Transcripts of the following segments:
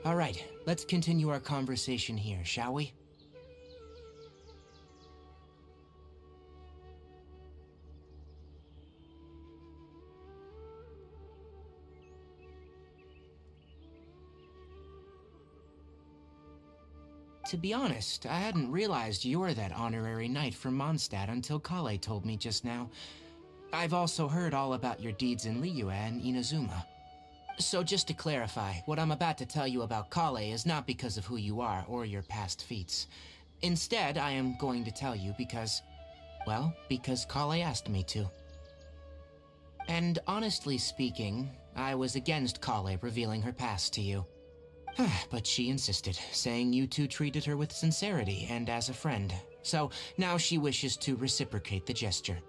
All right, let's continue our conversation here, shall we? To be honest, I hadn't realized you're that honorary knight from Mondstadt until Kale told me just now. I've also heard all about your deeds in Liyue and Inazuma. So just to clarify, what I'm about to tell you about Kale is not because of who you are or your past feats. Instead, I am going to tell you because, well, because Kale asked me to. And honestly speaking, I was against Kale revealing her past to you. But she insisted, saying you two treated her with sincerity and as a friend. So now she wishes to reciprocate the gesture.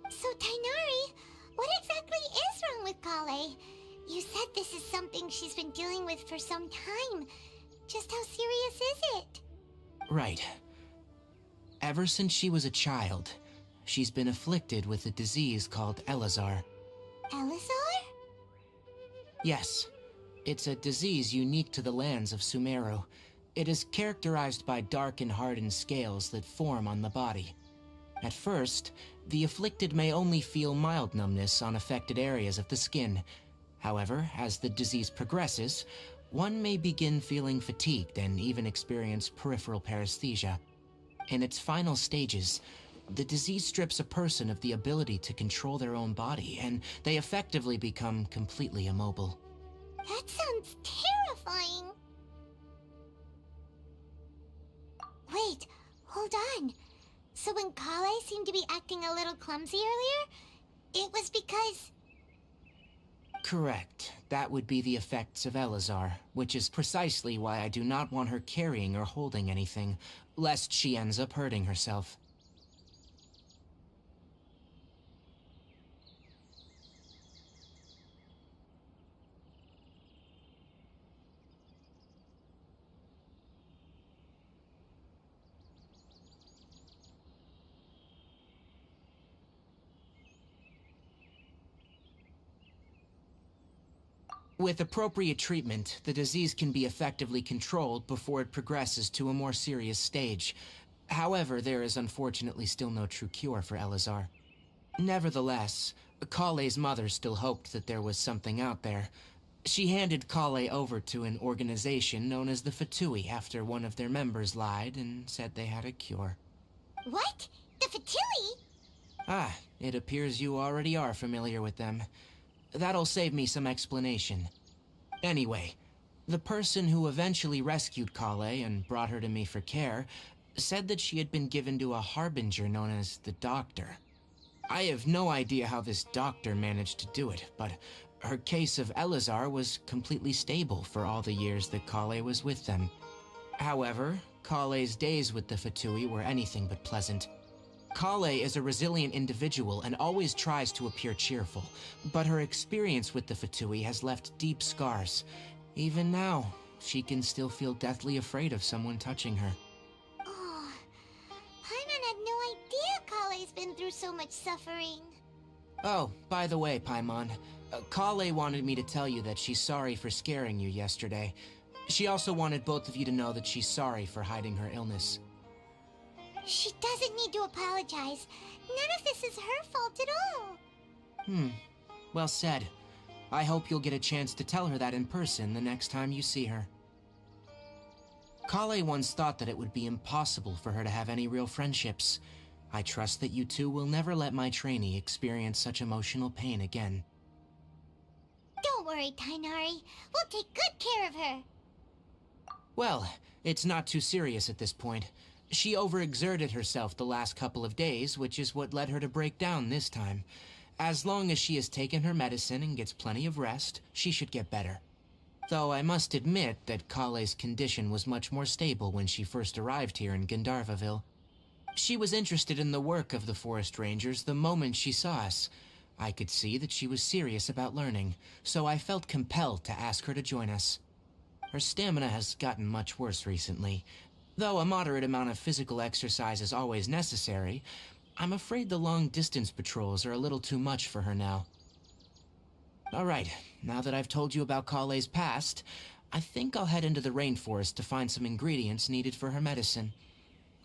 So, Tainari, what exactly is wrong with Kale? You said this is something she's been dealing with for some time. Just how serious is it? Right. Ever since she was a child, she's been afflicted with a disease called Elazar. Elazar? Yes. It's a disease unique to the lands of Sumeru. It is characterized by dark and hardened scales that form on the body. At first, the afflicted may only feel mild numbness on affected areas of the skin. However, as the disease progresses, one may begin feeling fatigued and even experience peripheral paresthesia. In its final stages, the disease strips a person of the ability to control their own body, and they effectively become completely immobile. That sounds terrifying. Wait, hold on. So when Kale seemed to be acting a little clumsy earlier, it was because... Correct. That would be the effects of Elazar, which is precisely why I do not want her carrying or holding anything, lest she ends up hurting herself. With appropriate treatment, the disease can be effectively controlled before it progresses to a more serious stage. However, there is unfortunately still no true cure for Elazar. Nevertheless, Kale's mother still hoped that there was something out there. She handed Kale over to an organization known as the Fatui after one of their members lied and said they had a cure. What? The Fatui? Ah, it appears you already are familiar with them. That'll save me some explanation. Anyway, the person who eventually rescued Kale and brought her to me for care said that she had been given to a harbinger known as the Doctor. I have no idea how this doctor managed to do it, but her case of Elazar was completely stable for all the years that Kale was with them. However, Kale's days with the Fatui were anything but pleasant. Kale is a resilient individual and always tries to appear cheerful, but her experience with the Fatui has left deep scars. Even now, she can still feel deathly afraid of someone touching her. Oh, Paimon had no idea Kale's been through so much suffering. Oh, by the way, Paimon, Kale wanted me to tell you that she's sorry for scaring you yesterday. She also wanted both of you to know that she's sorry for hiding her illness. She doesn't need to apologize. None of this is her fault at all. Well said. I hope you'll get a chance to tell her that in person the next time you see her. Kale once thought that it would be impossible for her to have any real friendships. I trust that you two will never let my trainee experience such emotional pain again. Don't worry, Tainari. We'll take good care of her. Well, it's not too serious at this point. She overexerted herself the last couple of days, which is what led her to break down this time. As long as she has taken her medicine and gets plenty of rest, she should get better. Though I must admit that Kale's condition was much more stable when she first arrived here in Gandharvaville. She was interested in the work of the forest rangers the moment she saw us. I could see that she was serious about learning, so I felt compelled to ask her to join us. Her stamina has gotten much worse recently. Though a moderate amount of physical exercise is always necessary, I'm afraid the long-distance patrols are a little too much for her now. Alright, now that I've told you about Kale's past, I think I'll head into the rainforest to find some ingredients needed for her medicine.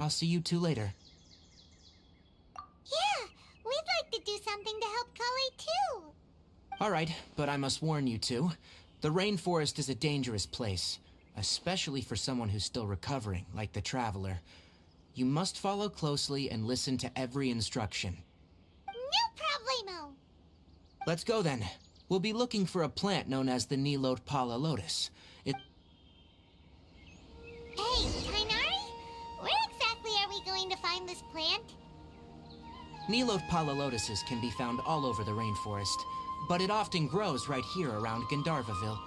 I'll see you two later. Yeah, we'd like to do something to help Kale too. Alright, but I must warn you two. The rainforest is a dangerous place, especially for someone who's still recovering, like the Traveler. You must follow closely and listen to every instruction. No problemo. Let's go then. We'll be looking for a plant known as the Nilotpala lotus. Hey, Tainari? Where exactly are we going to find this plant? Nilotpala lotuses can be found all over the rainforest, but it often grows right here around Gandharvaville.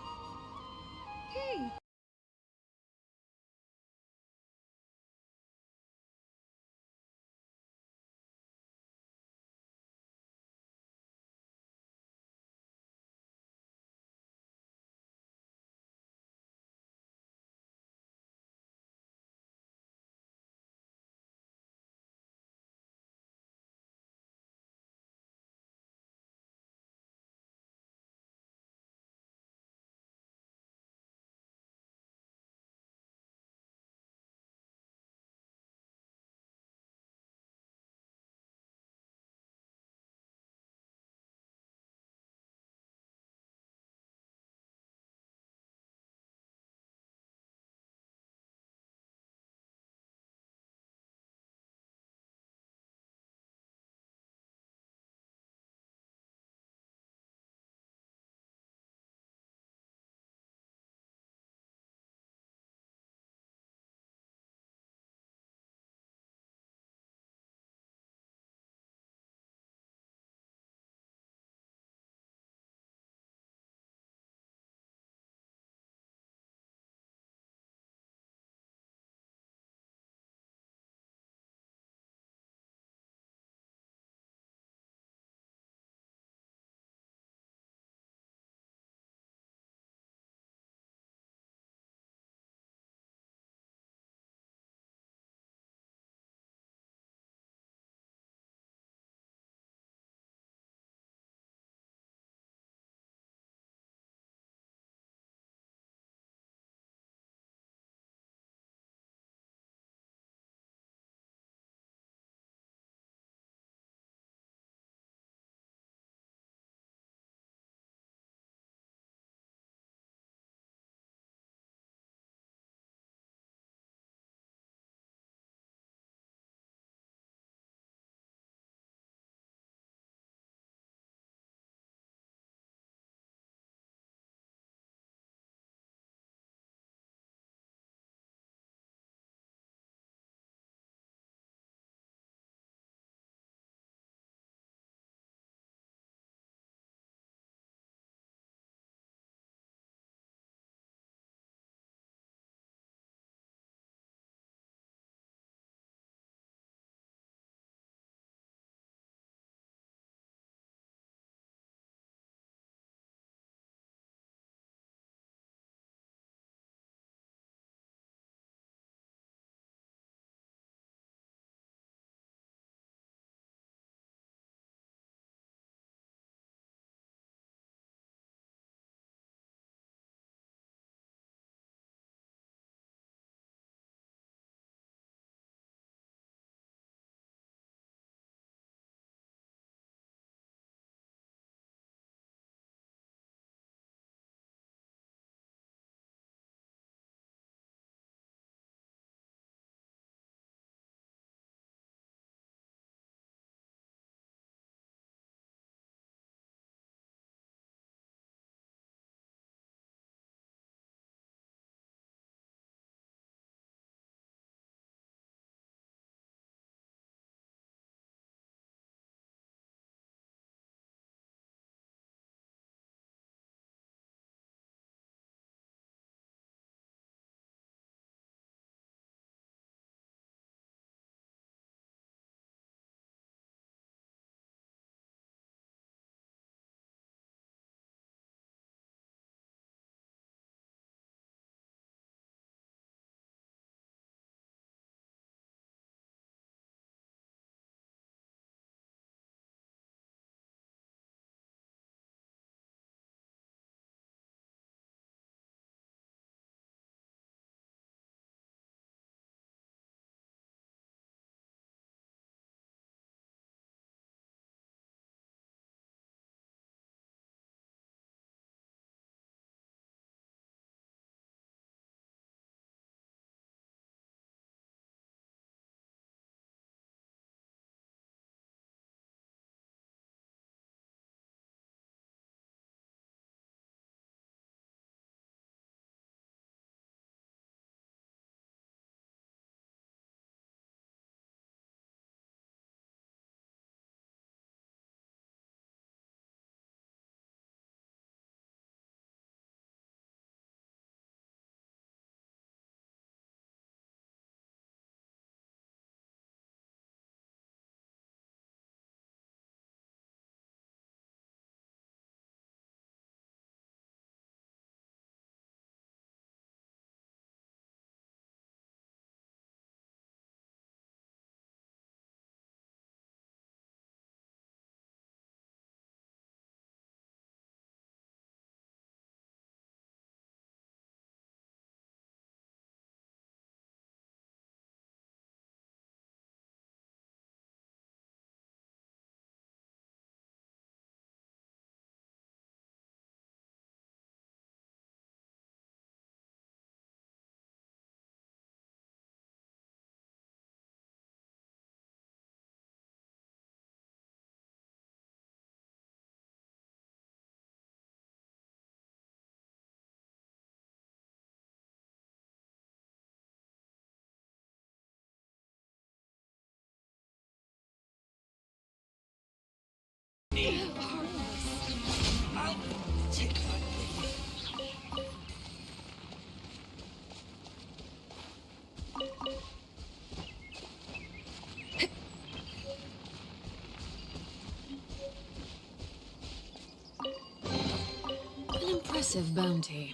massive bounty.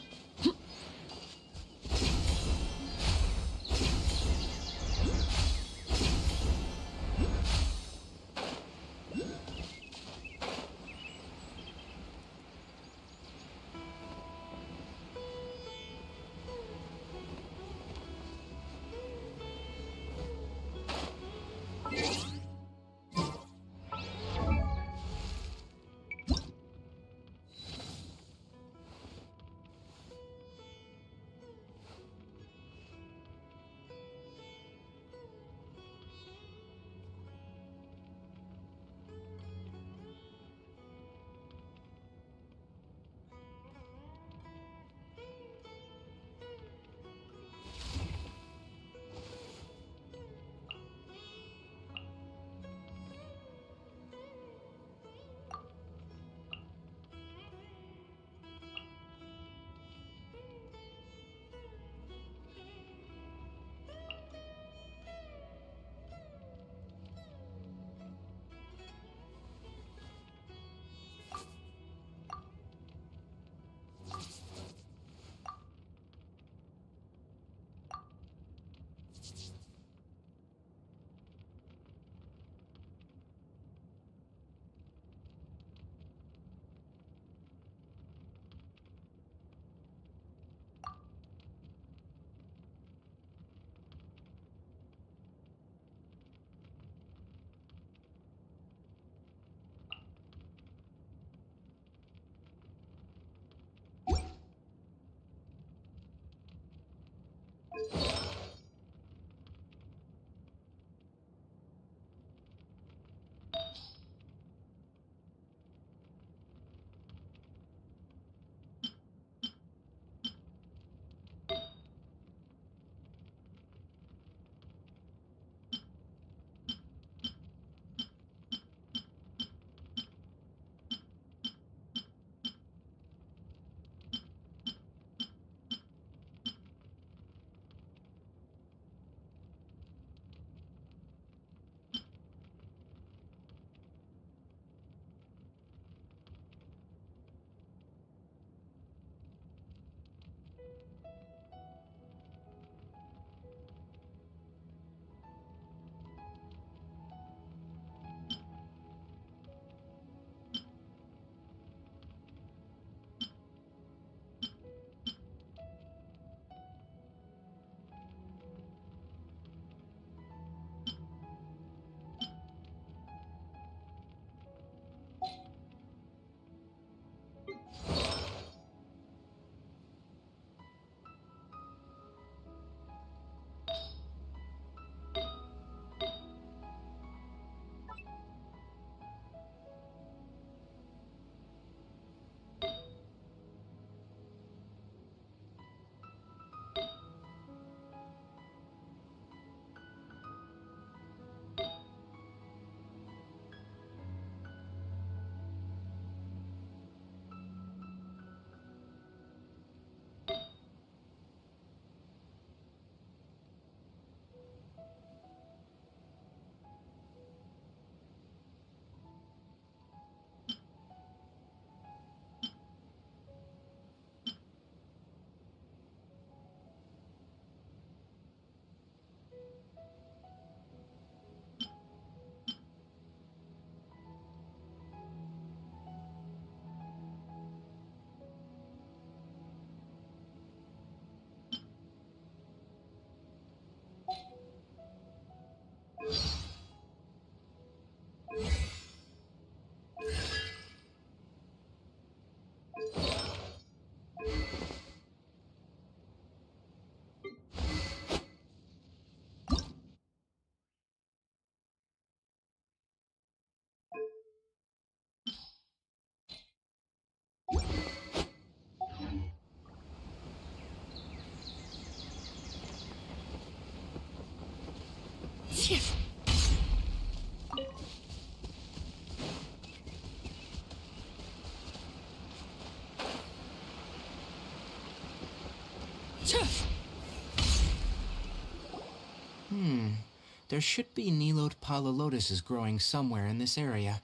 There should be Nilot Palalotuses growing somewhere in this area.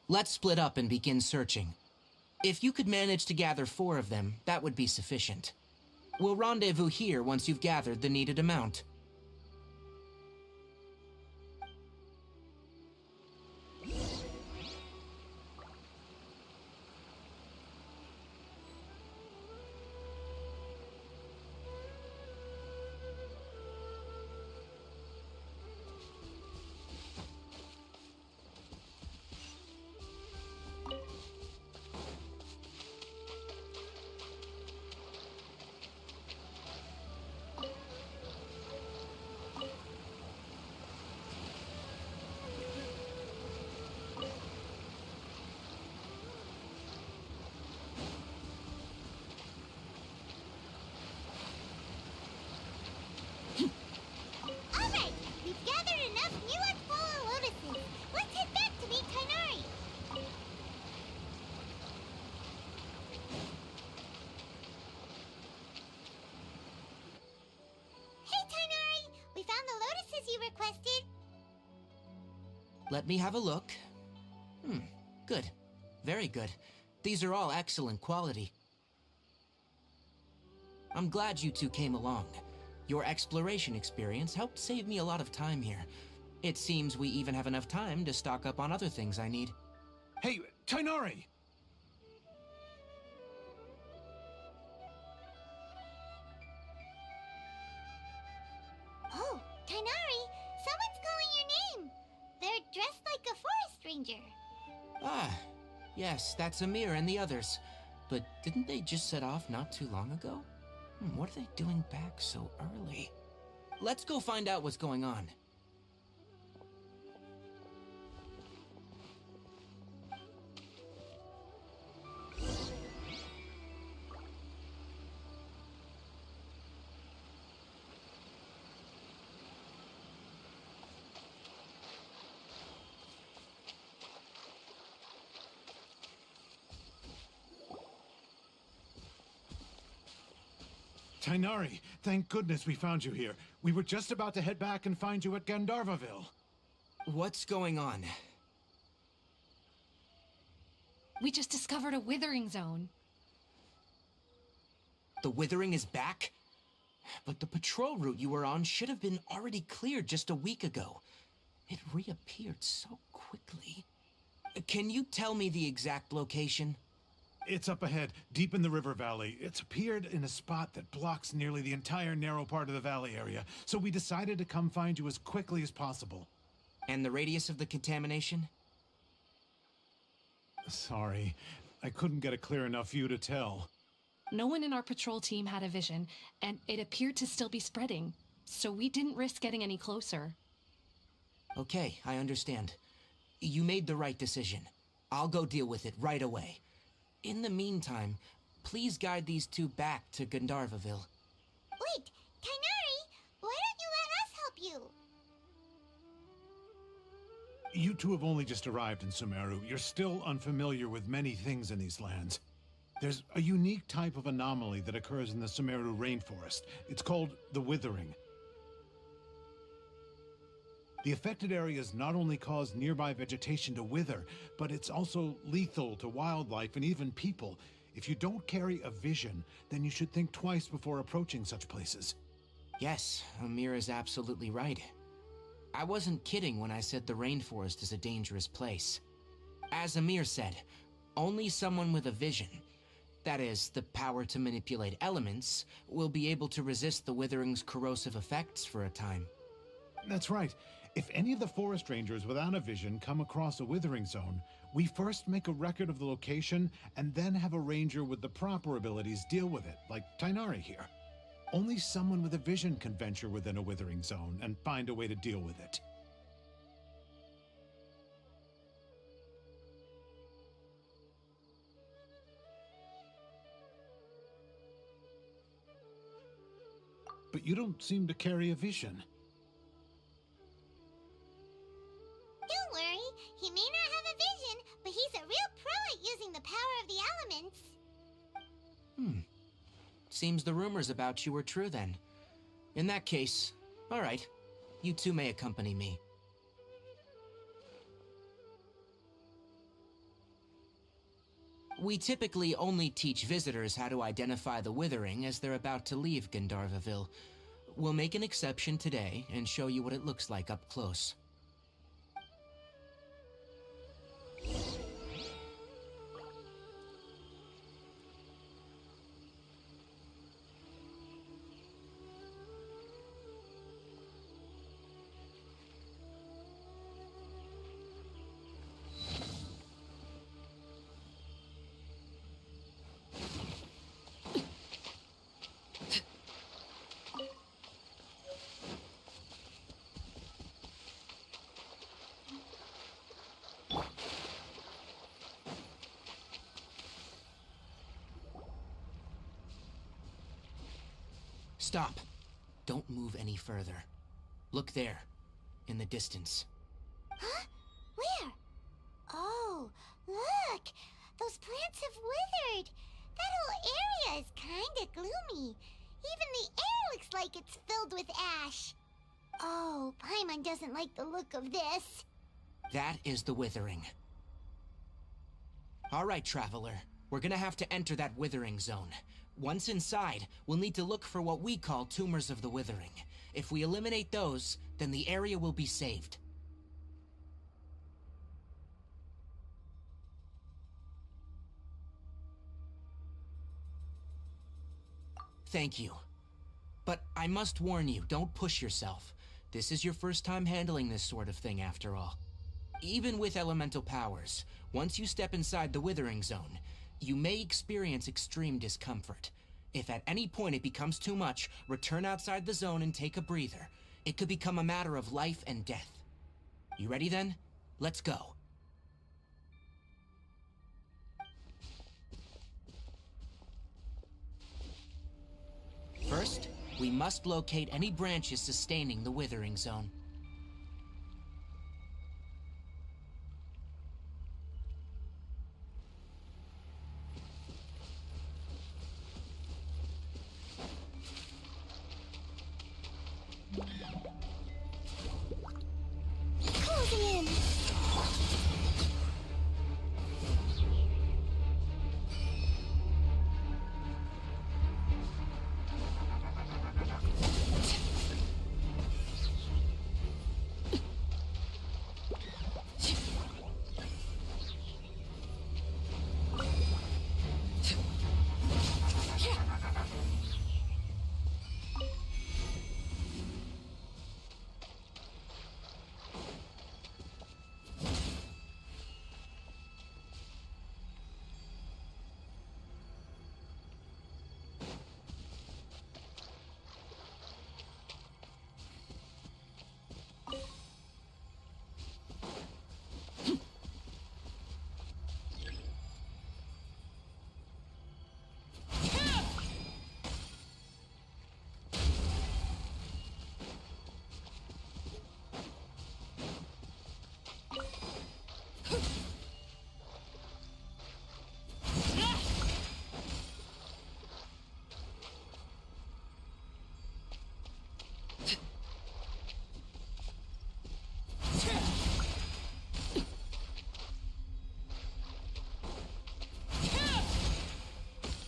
Let's split up and begin searching. If you could manage to gather 4 of them, that would be sufficient. We'll rendezvous here once you've gathered the needed amount. Alright, we've gathered enough new Aquala lotuses. Let's head back to meet Tainari. Hey Tainari, we found the lotuses you requested. Let me have a look. Good. Very good. These are all excellent quality. I'm glad you two came along. Your exploration experience helped save me a lot of time here. It seems we even have enough time to stock up on other things I need. Hey, Tainari! Oh, Tainari, someone's calling your name. They're dressed like a forest ranger. Ah, yes, that's Amir and the others. But didn't they just set off not too long ago? What are they doing back so early? Let's go find out what's going on. Tainari, thank goodness we found you here. We were just about to head back and find you at Gandharvaville. What's going on? We just discovered a withering zone. The Withering is back? But the patrol route you were on should have been already cleared just a week ago. It reappeared so quickly. Can you tell me the exact location? It's up ahead, deep in the river valley. It's appeared in a spot that blocks nearly the entire narrow part of the valley area, so we decided to come find you as quickly as possible. And the radius of the contamination? Sorry, I couldn't get a clear enough view to tell. No one in our patrol team had a vision, and it appeared to still be spreading. So we didn't risk getting any closer. Okay, I understand. You made the right decision. I'll go deal with it right away. In the meantime, please guide these two back to Gandharvaville. Wait, Tainari, why don't you let us help you? You two have only just arrived in Sumeru. You're still unfamiliar with many things in these lands. There's a unique type of anomaly that occurs in the Sumeru rainforest. It's called the Withering. The affected areas not only cause nearby vegetation to wither, but it's also lethal to wildlife and even people. If you don't carry a vision, then you should think twice before approaching such places. Yes, Amir is absolutely right. I wasn't kidding when I said the rainforest is a dangerous place. As Amir said, only someone with a vision, that is, the power to manipulate elements, will be able to resist the Withering's corrosive effects for a time. That's right. If any of the forest rangers without a vision come across a withering zone, we first make a record of the location and then have a ranger with the proper abilities deal with it, like Tainari here. Only someone with a vision can venture within a withering zone and find a way to deal with it. But you don't seem to carry a vision. Don't worry, he may not have a vision, but he's a real pro at using the power of the elements. Seems the rumors about you were true then. In that case, all right, you two may accompany me. We typically only teach visitors how to identify the withering as they're about to leave Gandharvaville. We'll make an exception today and show you what it looks like up close. Stop. Don't move any further. Look there, in the distance. Huh? Where? Oh, look! Those plants have withered! That whole area is kinda gloomy. Even the air looks like it's filled with ash. Oh, Paimon doesn't like the look of this. That is the withering. All right, Traveler. We're gonna have to enter that withering zone. Once inside, we'll need to look for what we call tumors of the withering. If we eliminate those, then the area will be saved. Thank you. But I must warn you, don't push yourself. This is your first time handling this sort of thing, after all. Even with elemental powers, once you step inside the withering zone, you may experience extreme discomfort. If at any point it becomes too much, return outside the zone and take a breather. It could become a matter of life and death. You ready then? Let's go. First, we must locate any branches sustaining the withering zone. Closing in!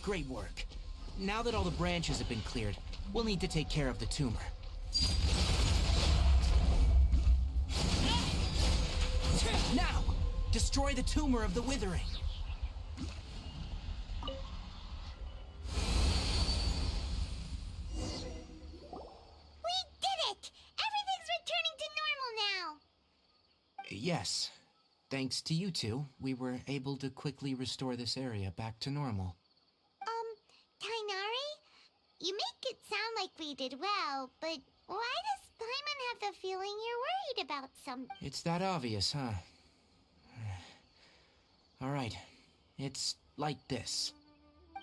Great work. Now that all the branches have been cleared, we'll need to take care of the tumor. Now! Destroy the tumor of the withering! We did it! Everything's returning to normal now! Yes. Thanks to you two, we were able to quickly restore this area back to normal. Tainari? You make it sound like we did well, but why does Paimon have the feeling you're worried about something? It's that obvious, huh? Alright, it's like this.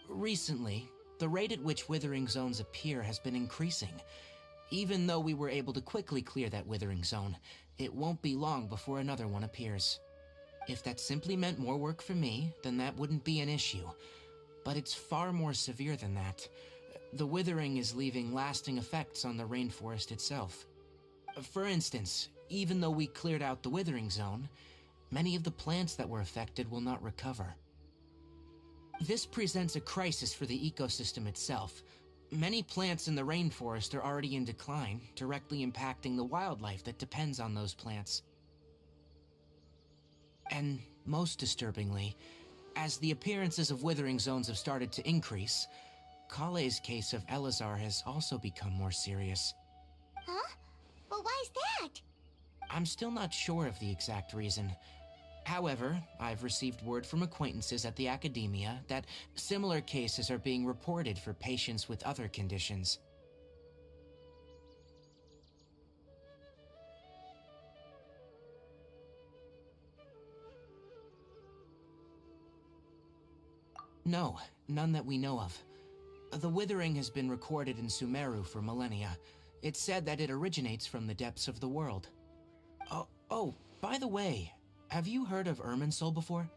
Recently, the rate at which withering zones appear has been increasing. Even though we were able to quickly clear that withering zone, it won't be long before another one appears. If that simply meant more work for me, then that wouldn't be an issue. But it's far more severe than that. The withering is leaving lasting effects on the rainforest itself. For instance, even though we cleared out the withering zone, many of the plants that were affected will not recover. This presents a crisis for the ecosystem itself. Many plants in the rainforest are already in decline, directly impacting the wildlife that depends on those plants. And most disturbingly, as the appearances of withering zones have started to increase, Kale's case of Elazar has also become more serious. Huh? But why's that? I'm still not sure of the exact reason. However, I've received word from acquaintances at the academia that similar cases are being reported for patients with other conditions. No, none that we know of. The withering has been recorded in Sumeru for millennia. It's said that it originates from the depths of the world. Oh, by the way, have you heard of Irminsul before?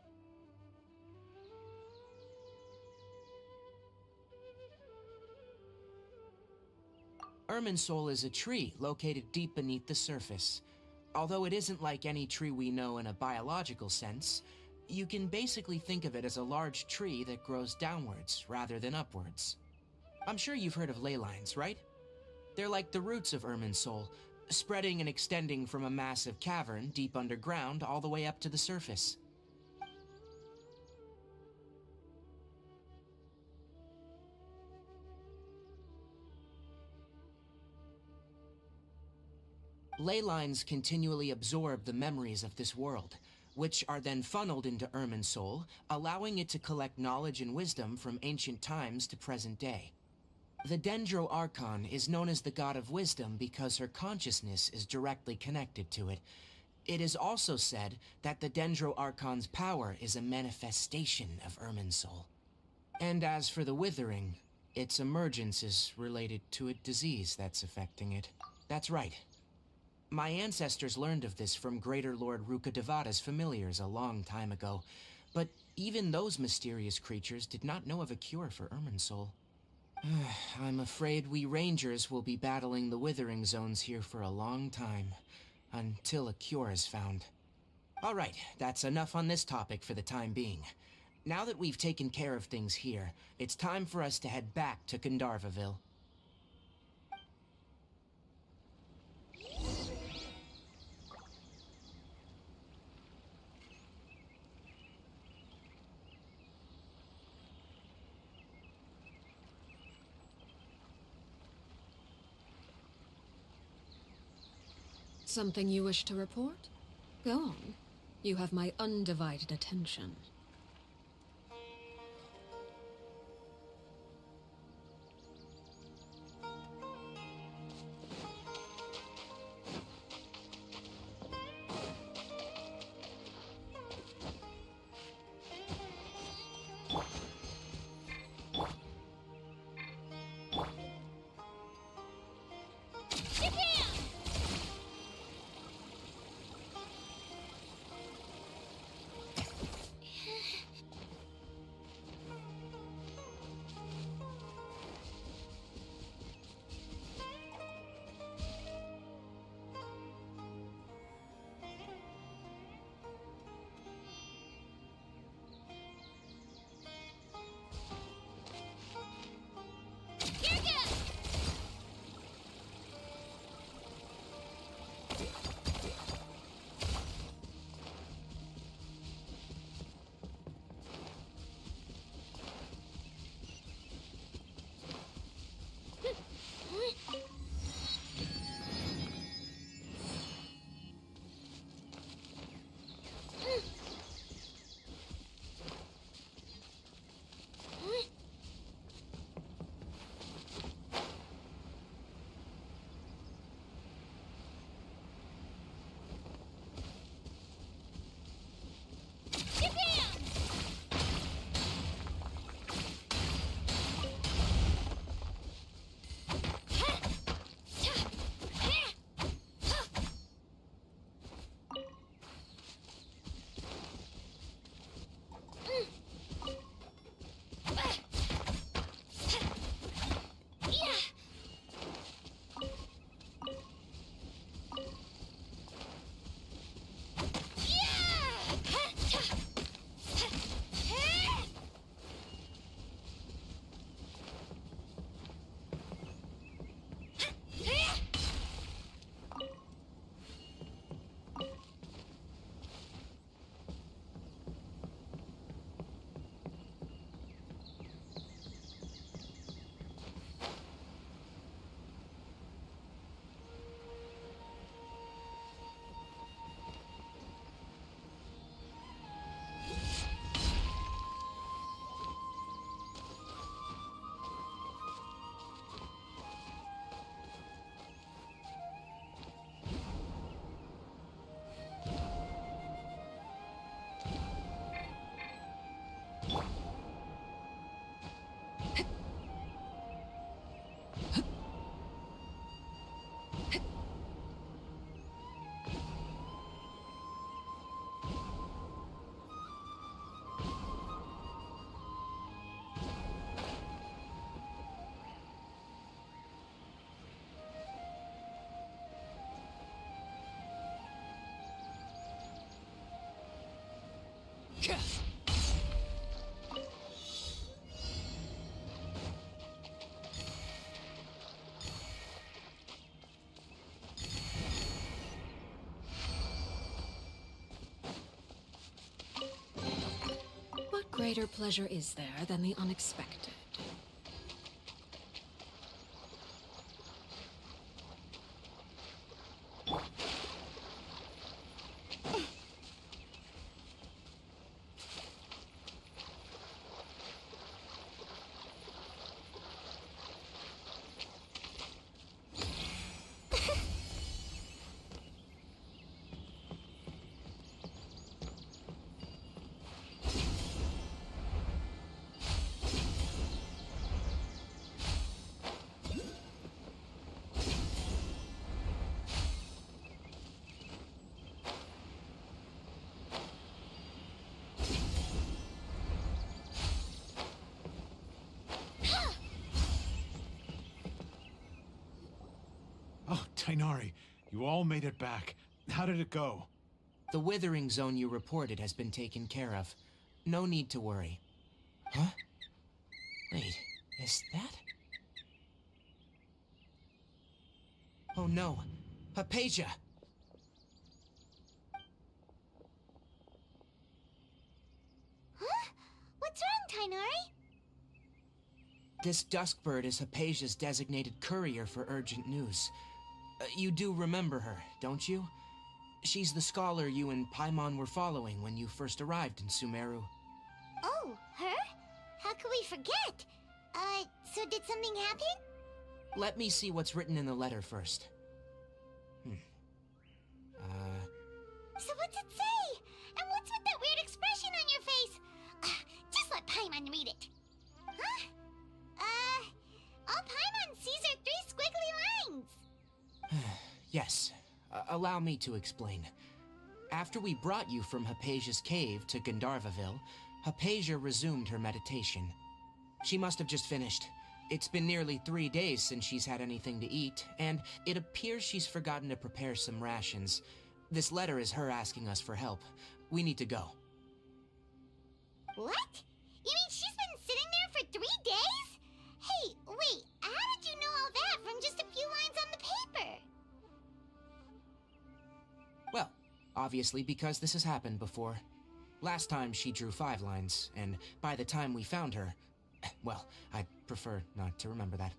Irminsul is a tree located deep beneath the surface. Although it isn't like any tree we know in a biological sense, you can basically think of it as a large tree that grows downwards rather than upwards. I'm sure you've heard of ley lines, right? They're like the roots of Irminsul, spreading and extending from a massive cavern deep underground all the way up to the surface. Ley lines continually absorb the memories of this world, which are then funneled into Irminsul, allowing it to collect knowledge and wisdom from ancient times to present day. The Dendro Archon is known as the God of Wisdom because her consciousness is directly connected to it. It is also said that the Dendro Archon's power is a manifestation of Irminsul. And as for the Withering, its emergence is related to a disease that's affecting it. That's right. My ancestors learned of this from Greater Lord Rukkhadevata's familiars a long time ago, but even those mysterious creatures did not know of a cure for Irminsul. I'm afraid we Rangers will be battling the Withering Zones here for a long time, until a cure is found. Alright, that's enough on this topic for the time being. Now that we've taken care of things here, it's time for us to head back to Gandharvaville. Something you wish to report? Go on. You have my undivided attention. What greater pleasure is there than the unexpected? Oh, Tainari, you all made it back. How did it go? The withering zone you reported has been taken care of. No need to worry. Huh? Wait, is that? Oh no, Hypatia! Huh? What's wrong, Tainari? This Duskbird is Hypatia's designated courier for urgent news. You do remember her, don't you? She's the scholar you and Paimon were following when you first arrived in Sumeru. Oh, her? How could we forget? So did something happen? Let me see what's written in the letter first. So what's it say? And what's with that weird expression on your face? Just let Paimon read it. Huh? All Paimon sees are 3 squiggly lines. Yes, allow me to explain. After we brought you from Hypatia's cave to Gandharvaville, Hypatia resumed her meditation. She must have just finished. It's been nearly 3 days since she's had anything to eat, and it appears she's forgotten to prepare some rations. This letter is her asking us for help. We need to go. What? You mean she's been sitting there for 3 days? Hey, wait, how did you know all that from just a few lines on the paper? Well, obviously because this has happened before. Last time she drew 5 lines, and by the time we found her, well, I'd prefer not to remember that.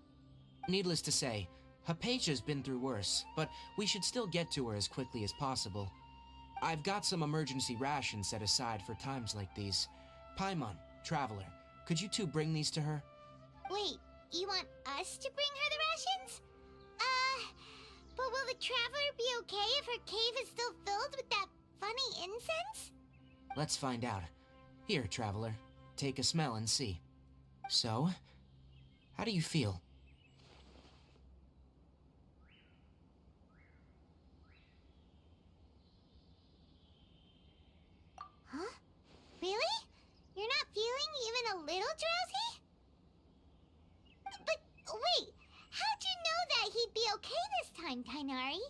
Needless to say, Hypatia's been through worse, but we should still get to her as quickly as possible. I've got some emergency rations set aside for times like these. Paimon, Traveler, could you two bring these to her? Wait, you want us to bring her the rations? But will the Traveler be okay if her cave is still filled with that funny incense? Let's find out. Here, Traveler, take a smell and see. So, how do you feel? Huh? Really? You're not feeling even a little drowsy? But wait, how'd you know that he'd be okay this time, Tainari?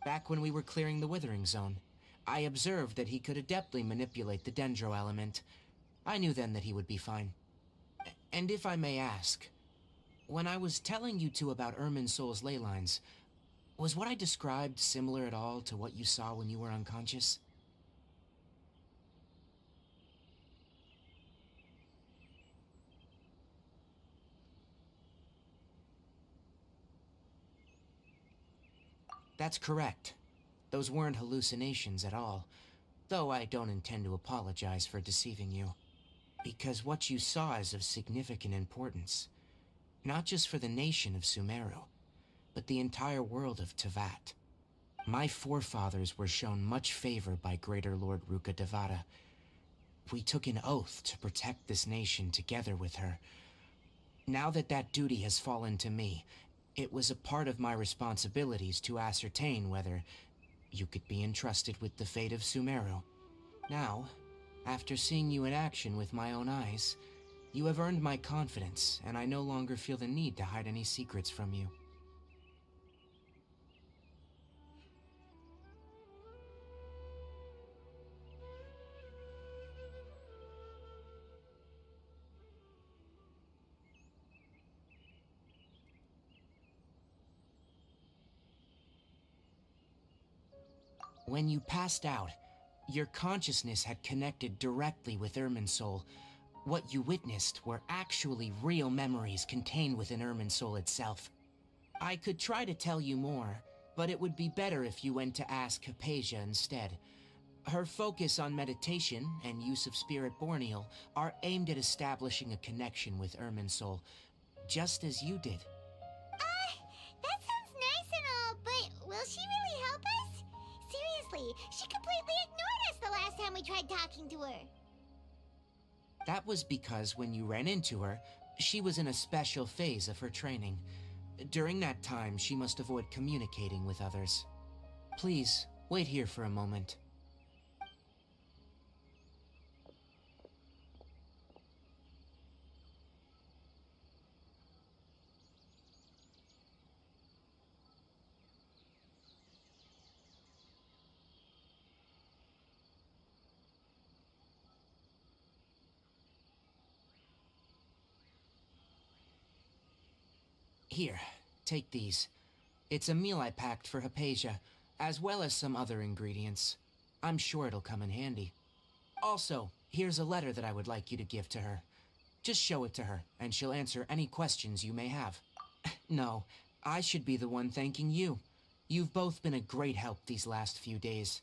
Back when we were clearing the Withering Zone, I observed that he could adeptly manipulate the Dendro element. I knew then that he would be fine. And if I may ask, when I was telling you two about Irminsul's ley lines, was what I described similar at all to what you saw when you were unconscious? That's correct. Those weren't hallucinations at all, though I don't intend to apologize for deceiving you. Because what you saw is of significant importance. Not just for the nation of Sumeru, but the entire world of Tevat. My forefathers were shown much favor by Greater Lord Ruka Devata. We took an oath to protect this nation together with her. Now that that duty has fallen to me, it was a part of my responsibilities to ascertain whether you could be entrusted with the fate of Sumeru. Now, after seeing you in action with my own eyes, you have earned my confidence, and I no longer feel the need to hide any secrets from you. When you passed out, your consciousness had connected directly with Irminsul. What you witnessed were actually real memories contained within Irminsul itself. I could try to tell you more, but it would be better if you went to ask Hypatia instead. Her focus on meditation and use of Spirit Borneal are aimed at establishing a connection with Irminsul, just as you did. That sounds nice and all, but will she really help us? Seriously, she completely ignored us the last time we tried talking to her. That was because when you ran into her, she was in a special phase of her training. During that time, she must avoid communicating with others. Please, wait here for a moment. Here, take these. It's a meal I packed for Hypatia, as well as some other ingredients. I'm sure it'll come in handy. Also, here's a letter that I would like you to give to her. Just show it to her, and she'll answer any questions you may have. No, I should be the one thanking you. You've both been a great help these last few days.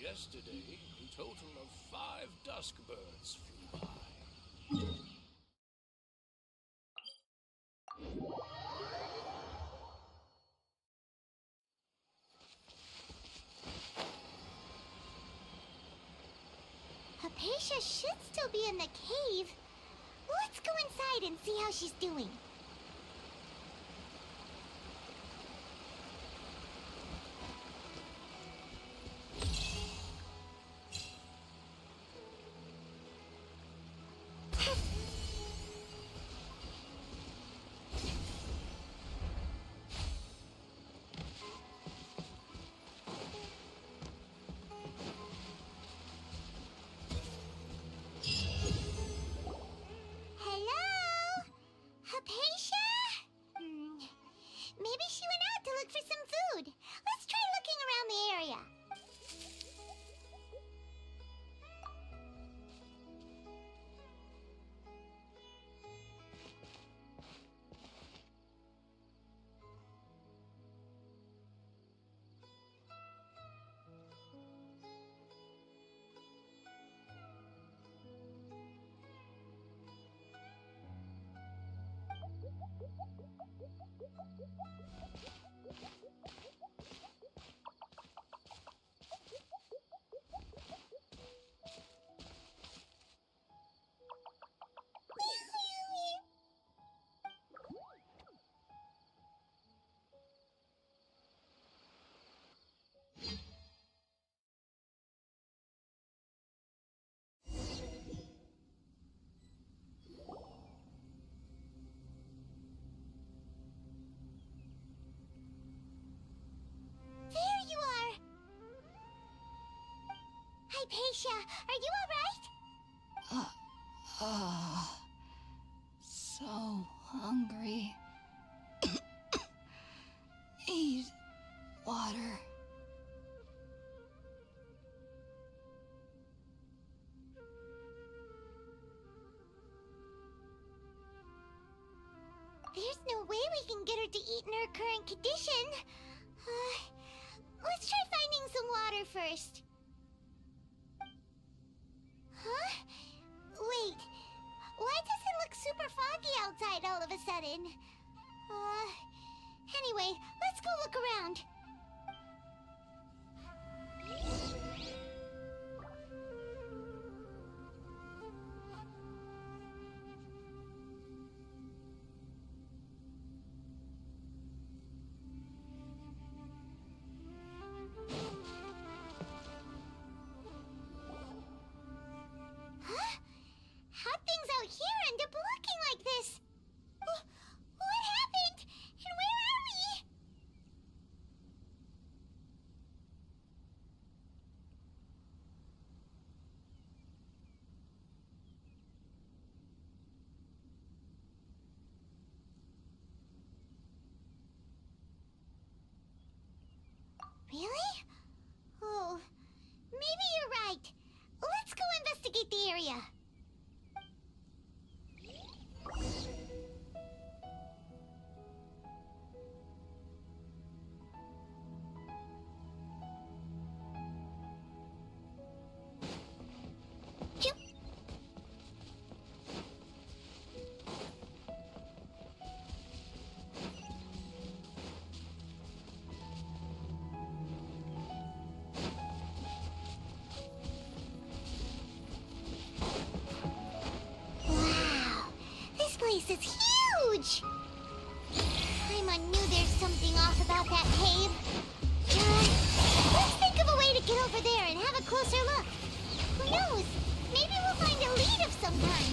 Yesterday, a total of 5 dusk birds flew by. Hypatia should still be in the cave. Let's go inside and see how she's doing. Hello? Hypatia? Maybe she went out to look for some food. Let's try looking around the area. There you are! Hypatia, are you alright? So hungry. Need water. There's no way we can get her to eat in her current condition. Let's try finding some water first. Huh? Wait. Why does it look super foggy outside all of a sudden? Anyway, let's go look around. Huh? How'd things out here end up looking like this? What happened? And where are we? Really? Oh, maybe you're right. Let's go investigate the area. Yep. Wow, this place is huge! Paimon knew there's something off about that cave. Let's think of a way to get over there and have a closer look. Who knows? Maybe we'll find a lead of some kind.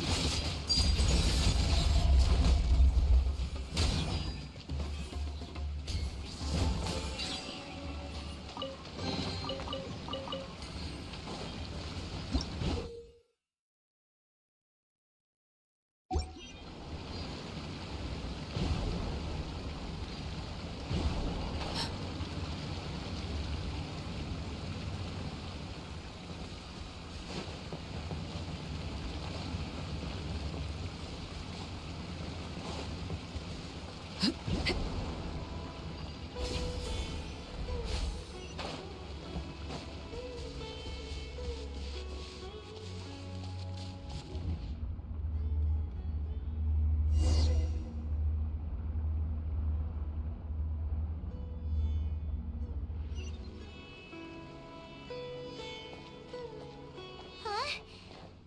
Huh?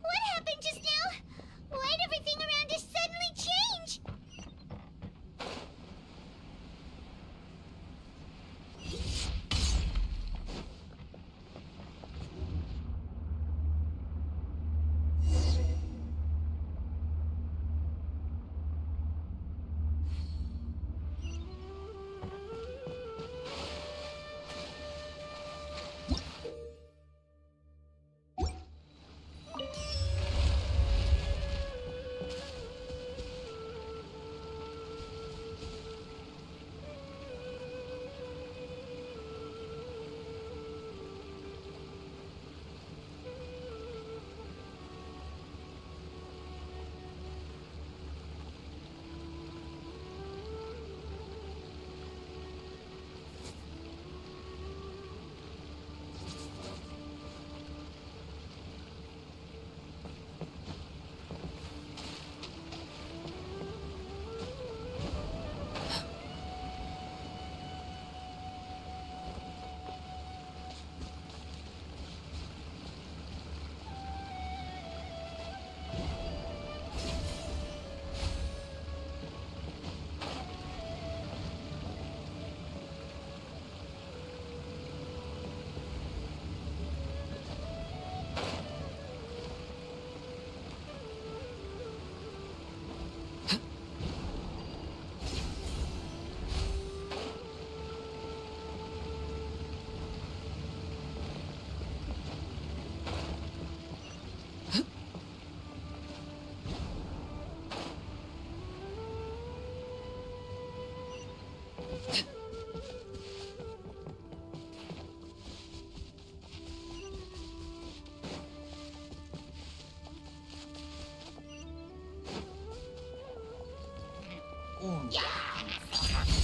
What happened just now? Why'd everything around us suddenly change?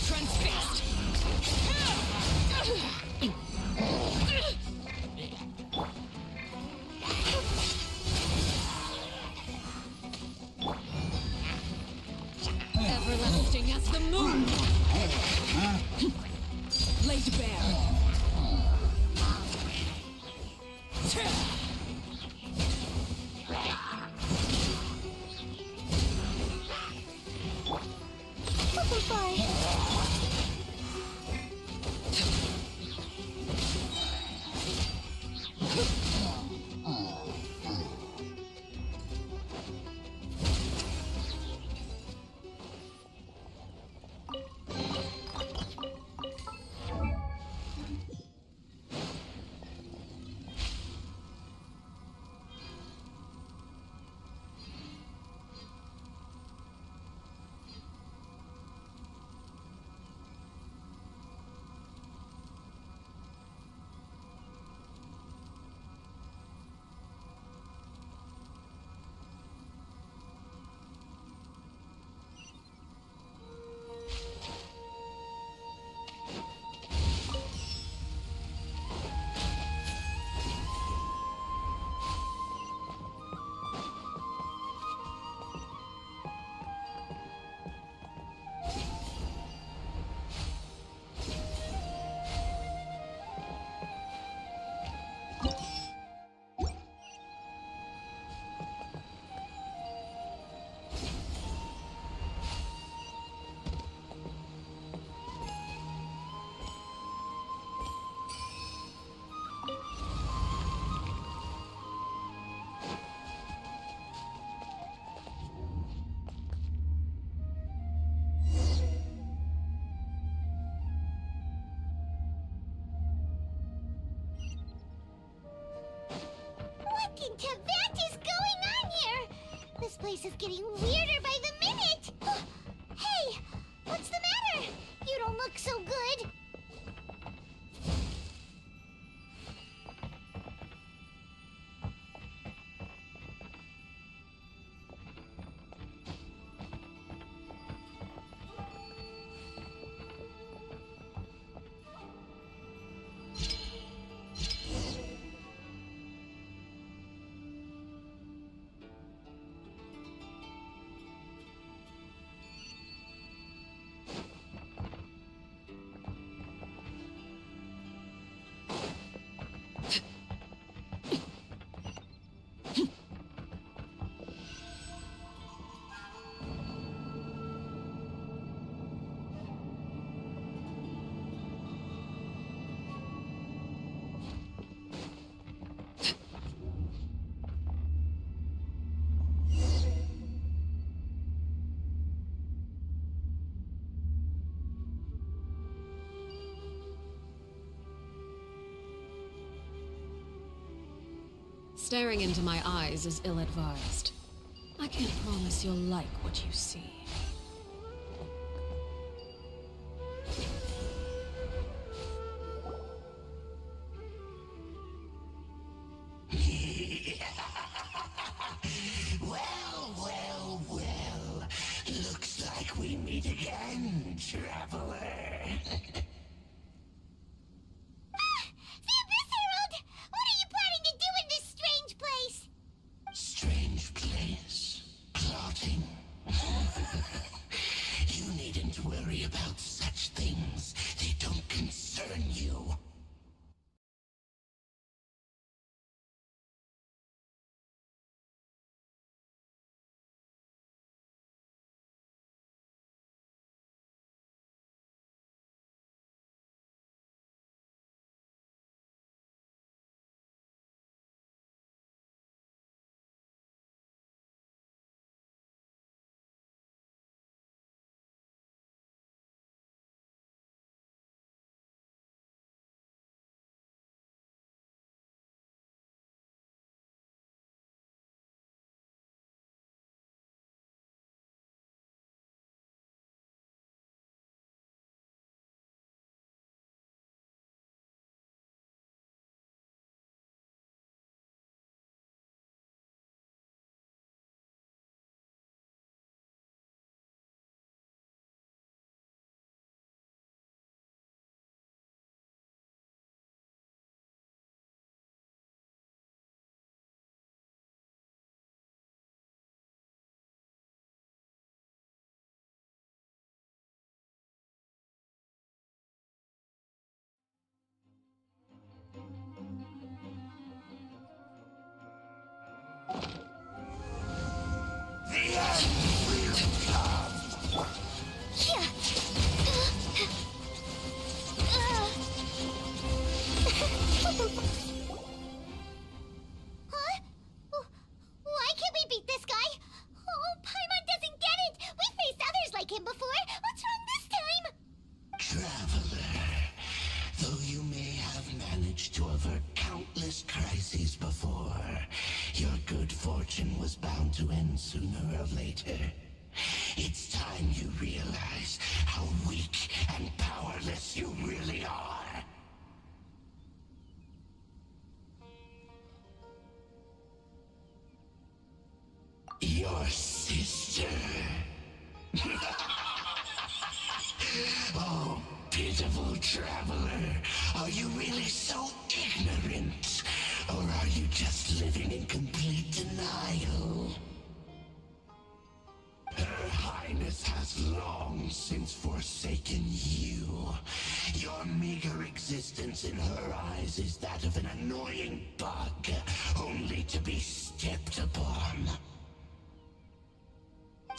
Transfixed! Everlasting as the moon! Laid bare! Butterfly! This is getting weirder by the minute! Hey! What's the matter? You don't look so good. Staring into my eyes is ill-advised. I can't promise you'll like what you see. Well. Looks like we meet again, traveler. Strange place. Plotting. You needn't worry about such things. They don't concern you. Why can't we beat this guy? Oh, Paimon doesn't get it! We faced others like him before! What's wrong this time? Traveler, though you may have managed to avert countless crises before, your good fortune was bound to end sooner or later. It's time you realize how weak and powerless you really are. Your sister. Oh, pitiful traveler. Are you really so ignorant? Or are you just living in complete denial? Her Highness has long since forsaken you. Your meager existence in her eyes is that of an annoying bug, only to be stepped upon.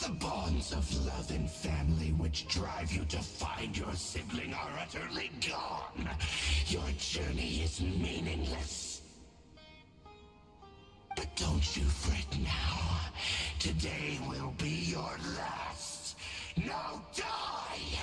The bonds of love and family which drive you to find your sibling are utterly gone. Your journey is meaningless. But don't you fret now. Today will be your last. Now die!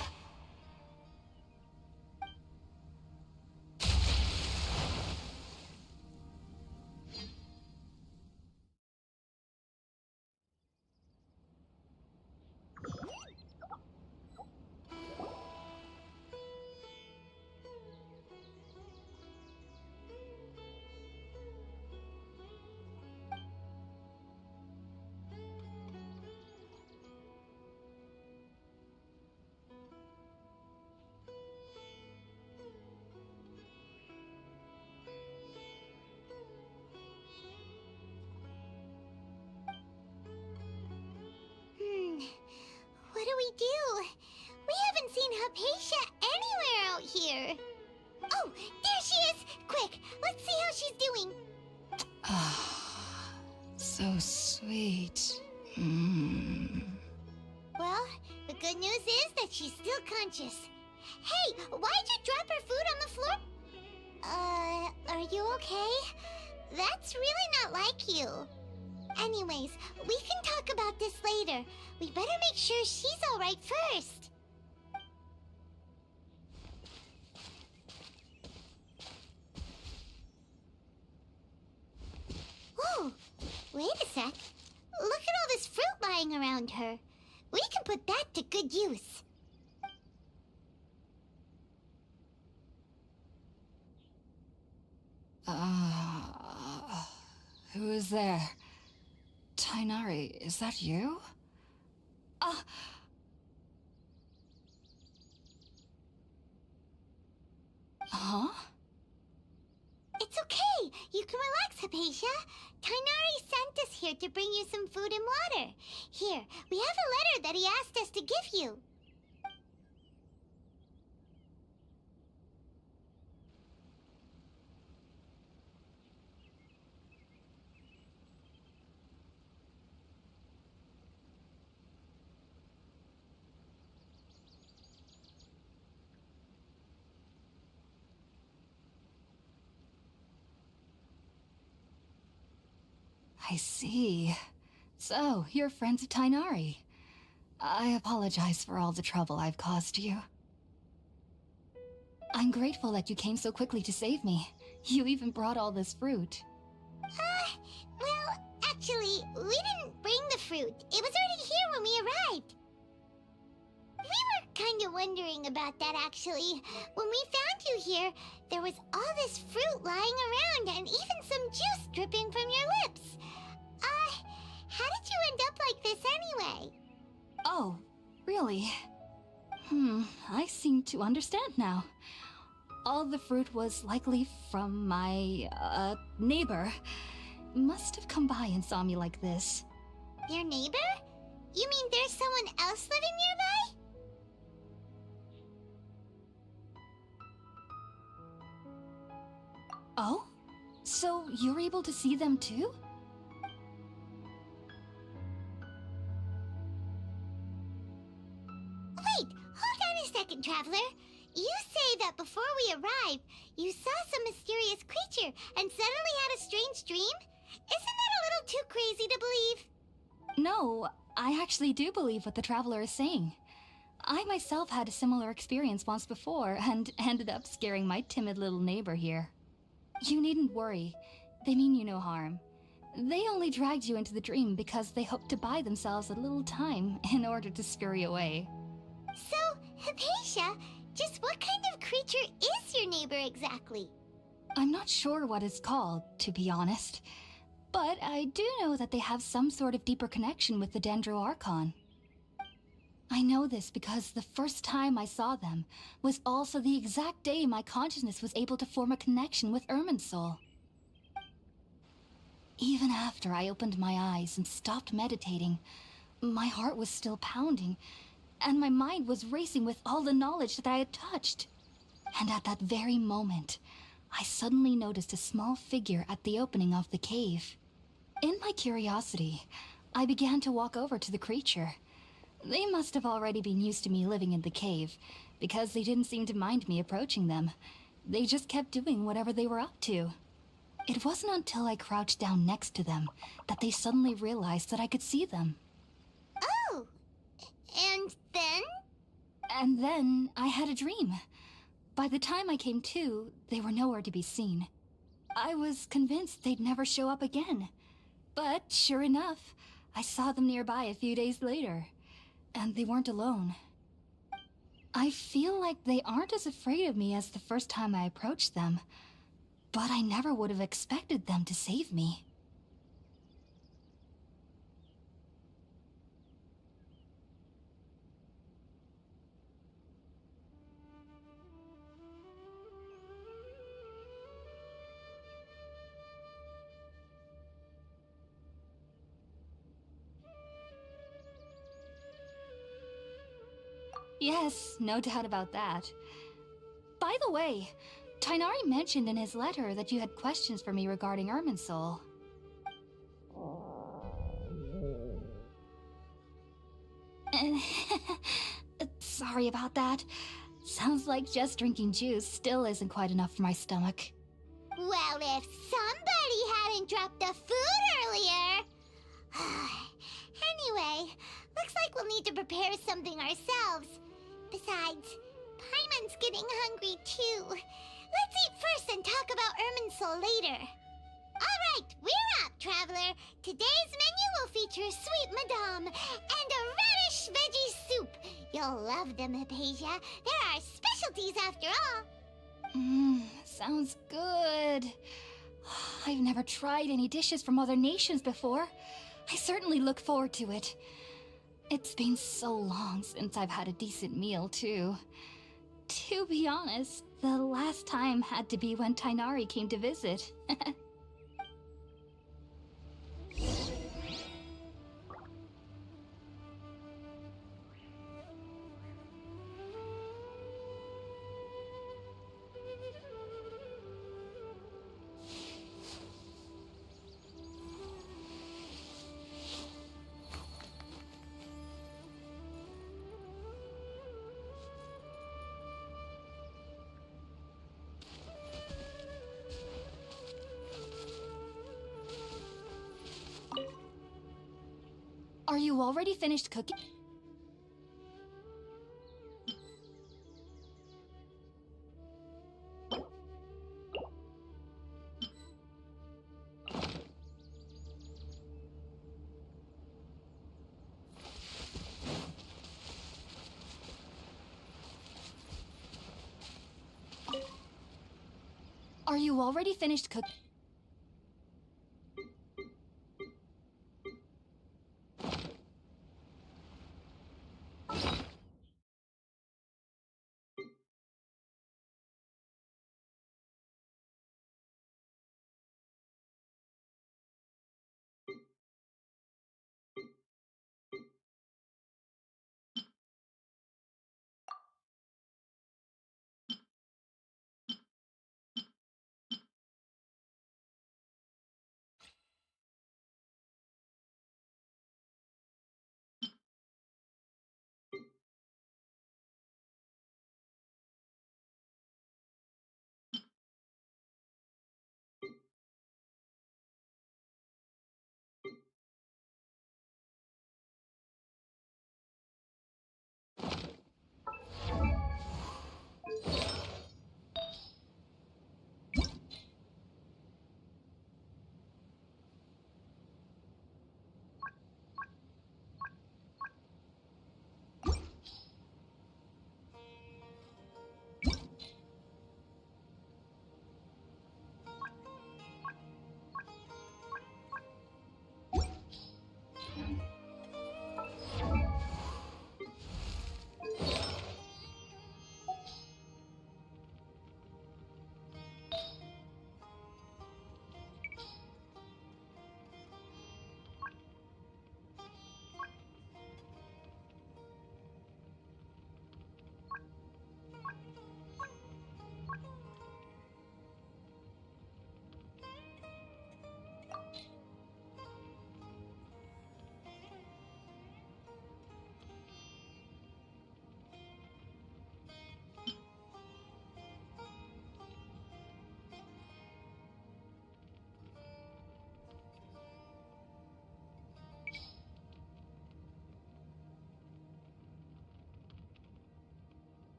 Hypatia anywhere out here. Oh, there she is! Quick, let's see how she's doing. Ah, so sweet. Well, the good news is that she's still conscious. Hey, why'd you drop her food on the floor? Are you okay? That's really not like you. Anyways, we can talk about this later. We better make sure she's alright first. Whoa, wait a sec. Look at all this fruit lying around her. We can put that to good use. Who is there? Tainari, is that you? Huh? It's okay. You can relax, Hypatia. Tainari sent us here to bring you some food and water. Here, we have a letter that he asked us to give you. I see. So, you're friends of Tainari. I apologize for all the trouble I've caused you. I'm grateful that you came so quickly to save me. You even brought all this fruit. Well, actually, we didn't bring the fruit. It was already here when we arrived. We were kind of wondering about that, actually. When we found you here, there was all this fruit lying around and even some juice dripping from your lips. How did you end up like this anyway? Oh, really? I seem to understand now. All the fruit was likely from my, neighbor. Must have come by and saw me like this. Your neighbor? You mean there's someone else living nearby? Oh? So you're able to see them too? Wait, hold on a second, Traveler. You say that before we arrived, you saw some mysterious creature and suddenly had a strange dream? Isn't that a little too crazy to believe? No, I actually do believe what the Traveler is saying. I myself had a similar experience once before and ended up scaring my timid little neighbor here. You needn't worry. They mean you no harm. They only dragged you into the dream because they hoped to buy themselves a little time in order to scurry away. So, Hypatia, just what kind of creature is your neighbor exactly? I'm not sure what it's called, to be honest. But I do know that they have some sort of deeper connection with the Dendro Archon. I know this because the first time I saw them was also the exact day my consciousness was able to form a connection with Irminsul. Even after I opened my eyes and stopped meditating, my heart was still pounding, and my mind was racing with all the knowledge that I had touched. And at that very moment, I suddenly noticed a small figure at the opening of the cave. In my curiosity, I began to walk over to the creature. They must have already been used to me living in the cave, because they didn't seem to mind me approaching them. They just kept doing whatever they were up to. It wasn't until I crouched down next to them that they suddenly realized that I could see them. Oh, and then? And then I had a dream. By the time I came to, they were nowhere to be seen. I was convinced they'd never show up again. But sure enough, I saw them nearby a few days later. And they weren't alone. I feel like they aren't as afraid of me as the first time I approached them. But I never would have expected them to save me. Yes, no doubt about that. By the way, Tainari mentioned in his letter that you had questions for me regarding Irminsul. Sorry about that. Sounds like just drinking juice still isn't quite enough for my stomach. Well, if somebody hadn't dropped the food earlier... Anyway, looks like we'll need to prepare something ourselves. Besides, Paimon's getting hungry too. Let's eat first and talk about Irminsul later. Alright, we're up, Traveler. Today's menu will feature Sweet Madame and a radish veggie soup. You'll love them, Hypatia. They're our specialties after all. Sounds good. I've never tried any dishes from other nations before. I certainly look forward to it. It's been so long since I've had a decent meal, too. To be honest, the last time had to be when Tainari came to visit. Are you already finished cooking? Are you already finished cooking?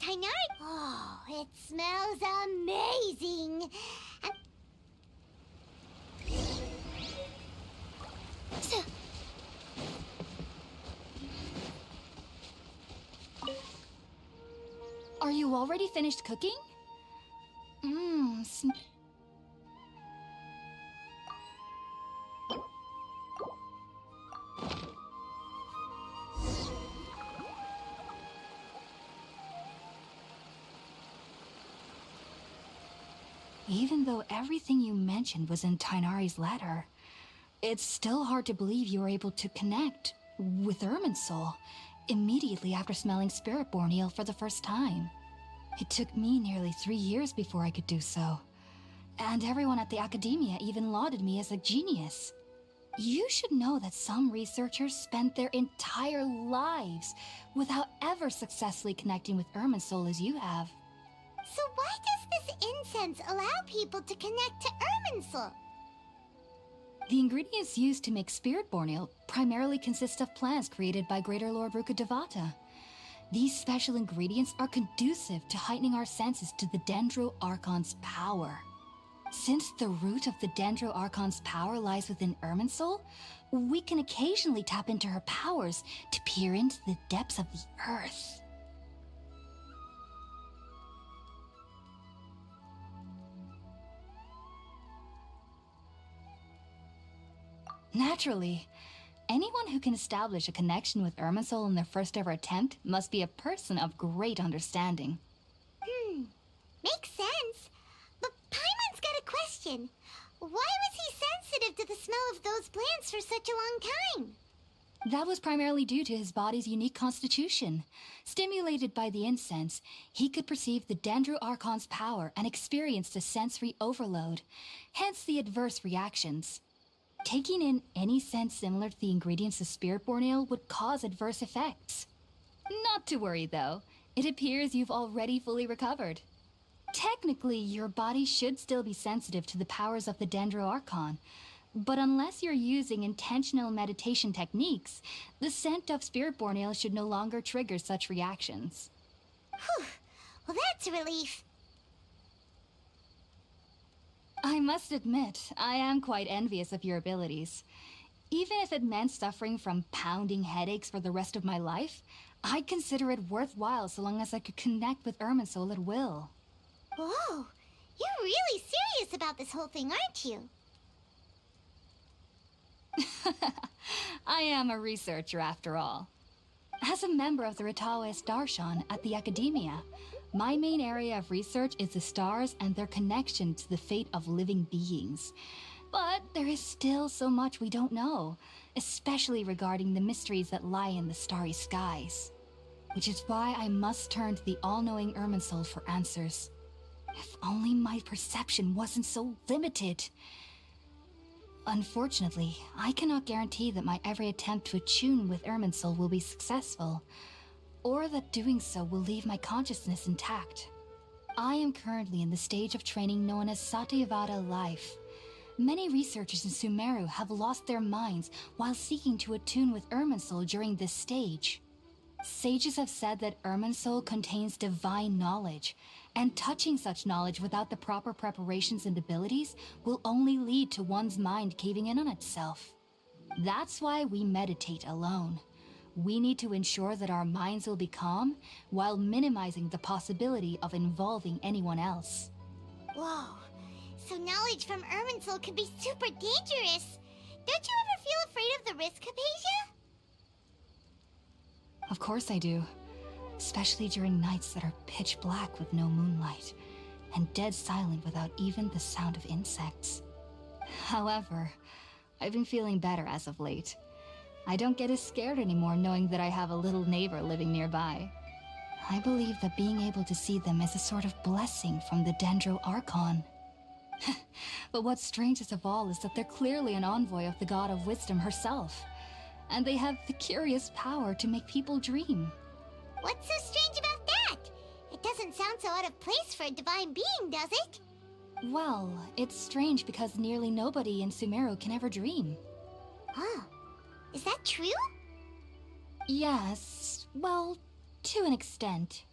Tainari. Oh, it smells amazing. And... Are you already finished cooking? Even though everything you mentioned was in Tainari's letter, it's still hard to believe you were able to connect with Irminsul immediately after smelling Spiritborn eel for the first time. It took me nearly 3 years before I could do so. And everyone at the Academia even lauded me as a genius. You should know that some researchers spent their entire lives without ever successfully connecting with Irminsul as you have. So why does this incense allow people to connect to Irminsul? The ingredients used to make Spiritborn eel primarily consist of plants created by Greater Lord Rukkhadevata. These special ingredients are conducive to heightening our senses to the Dendro Archon's power. Since the root of the Dendro Archon's power lies within Irminsul, we can occasionally tap into her powers to peer into the depths of the earth. Naturally, anyone who can establish a connection with Irminsul in their first ever attempt must be a person of great understanding. Makes sense. But Paimon's got a question. Why was he sensitive to the smell of those plants for such a long time? That was primarily due to his body's unique constitution. Stimulated by the incense, he could perceive the Dendro Archon's power and experienced a sensory overload, hence the adverse reactions. Taking in any scent similar to the ingredients of Spiritborn ale would cause adverse effects. Not to worry, though. It appears you've already fully recovered. Technically, your body should still be sensitive to the powers of the Dendro Archon, but unless you're using intentional meditation techniques, the scent of Spiritborn ale should no longer trigger such reactions. Whew. Well, that's a relief. I must admit, I am quite envious of your abilities. Even if it meant suffering from pounding headaches for the rest of my life, I'd consider it worthwhile so long as I could connect with Irminsul at will. Whoa, you're really serious about this whole thing, aren't you? I am a researcher after all. As a member of the Ritawas Darshan at the Academia, my main area of research is the stars and their connection to the fate of living beings. But there is still so much we don't know, especially regarding the mysteries that lie in the starry skies. Which is why I must turn to the all-knowing Irminsul for answers. If only my perception wasn't so limited. Unfortunately, I cannot guarantee that my every attempt to attune with Irminsul will be successful, or that doing so will leave my consciousness intact. I am currently in the stage of training known as Satyavada life. Many researchers in Sumeru have lost their minds while seeking to attune with Irminsul during this stage. Sages have said that Irminsul contains divine knowledge, and touching such knowledge without the proper preparations and abilities will only lead to one's mind caving in on itself. That's why we meditate alone. We need to ensure that our minds will be calm while minimizing the possibility of involving anyone else. Whoa, so knowledge from Irminsul could be super dangerous. Don't you ever feel afraid of the risk, Hypatia? Of course I do. Especially during nights that are pitch black with no moonlight, and dead silent without even the sound of insects. However, I've been feeling better as of late. I don't get as scared anymore knowing that I have a little neighbor living nearby. I believe that being able to see them is a sort of blessing from the Dendro Archon. But what's strangest of all is that they're clearly an envoy of the God of Wisdom herself, and they have the curious power to make people dream. What's so strange about that? It doesn't sound so out of place for a divine being, does it? Well, it's strange because nearly nobody in Sumeru can ever dream. Huh. Is that true? Yes, well, to an extent.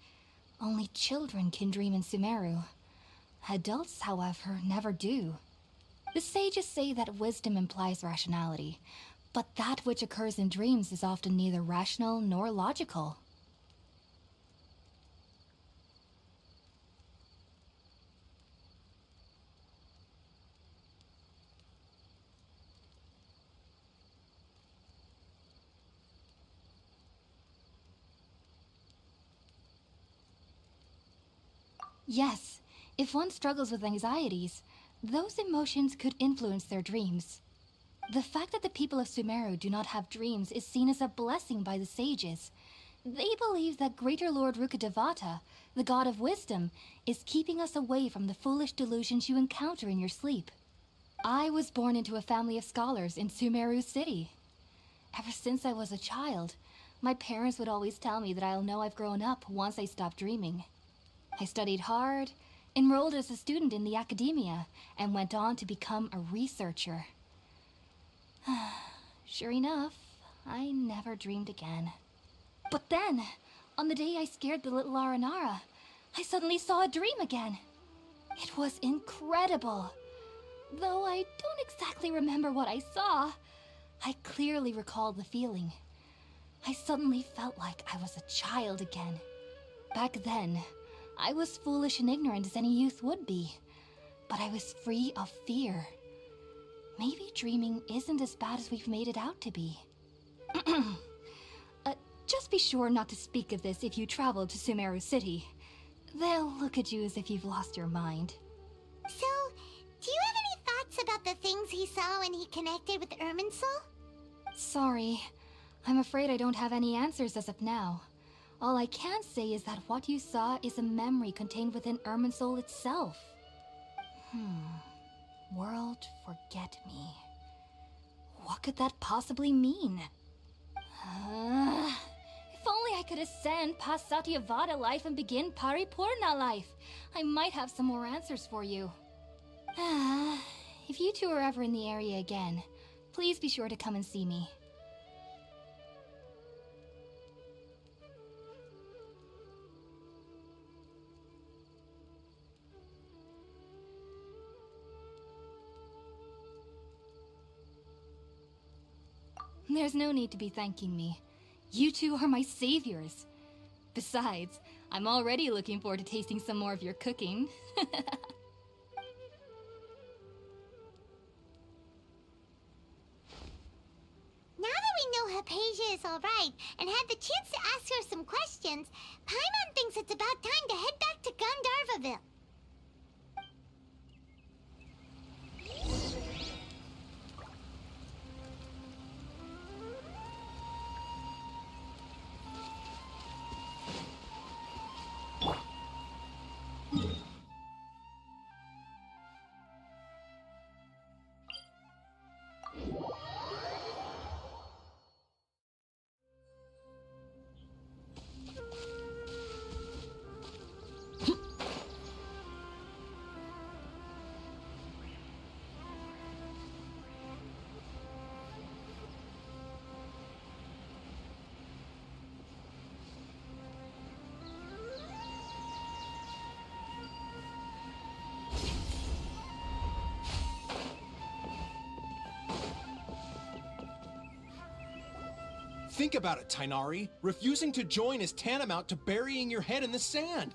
Only children can dream in Sumeru. Adults, however, never do. The sages say that wisdom implies rationality, but that which occurs in dreams is often neither rational nor logical. Yes, if one struggles with anxieties, those emotions could influence their dreams. The fact that the people of Sumeru do not have dreams is seen as a blessing by the sages. They believe that Greater Lord Rukkhadevata, the god of wisdom, is keeping us away from the foolish delusions you encounter in your sleep. I was born into a family of scholars in Sumeru City. Ever since I was a child, my parents would always tell me that I'll know I've grown up once I stop dreaming. I studied hard, enrolled as a student in the academia, and went on to become a researcher. Sure enough, I never dreamed again. But then, on the day I scared the little Aranara, I suddenly saw a dream again. It was incredible. Though I don't exactly remember what I saw, I clearly recall the feeling. I suddenly felt like I was a child again. Back then, I was foolish and ignorant as any youth would be, but I was free of fear. Maybe dreaming isn't as bad as we've made it out to be. Just be sure not to speak of this if you travel to Sumeru City. They'll look at you as if you've lost your mind. So, do you have any thoughts about the things he saw when he connected with Irminsul? Sorry, I'm afraid I don't have any answers as of now. All I can say is that what you saw is a memory contained within Irminsul itself. World forget me. What could that possibly mean? If only I could ascend past Satyavada life and begin Paripurna life. I might have some more answers for you. If you two are ever in the area again, please be sure to come and see me. There's no need to be thanking me. You two are my saviors. Besides, I'm already looking forward to tasting some more of your cooking. Now that we know Hypatia is alright and had the chance to ask her some questions, Paimon thinks it's about time to head back to Gandharvaville. Think about it, Tainari. Refusing to join is tantamount to burying your head in the sand.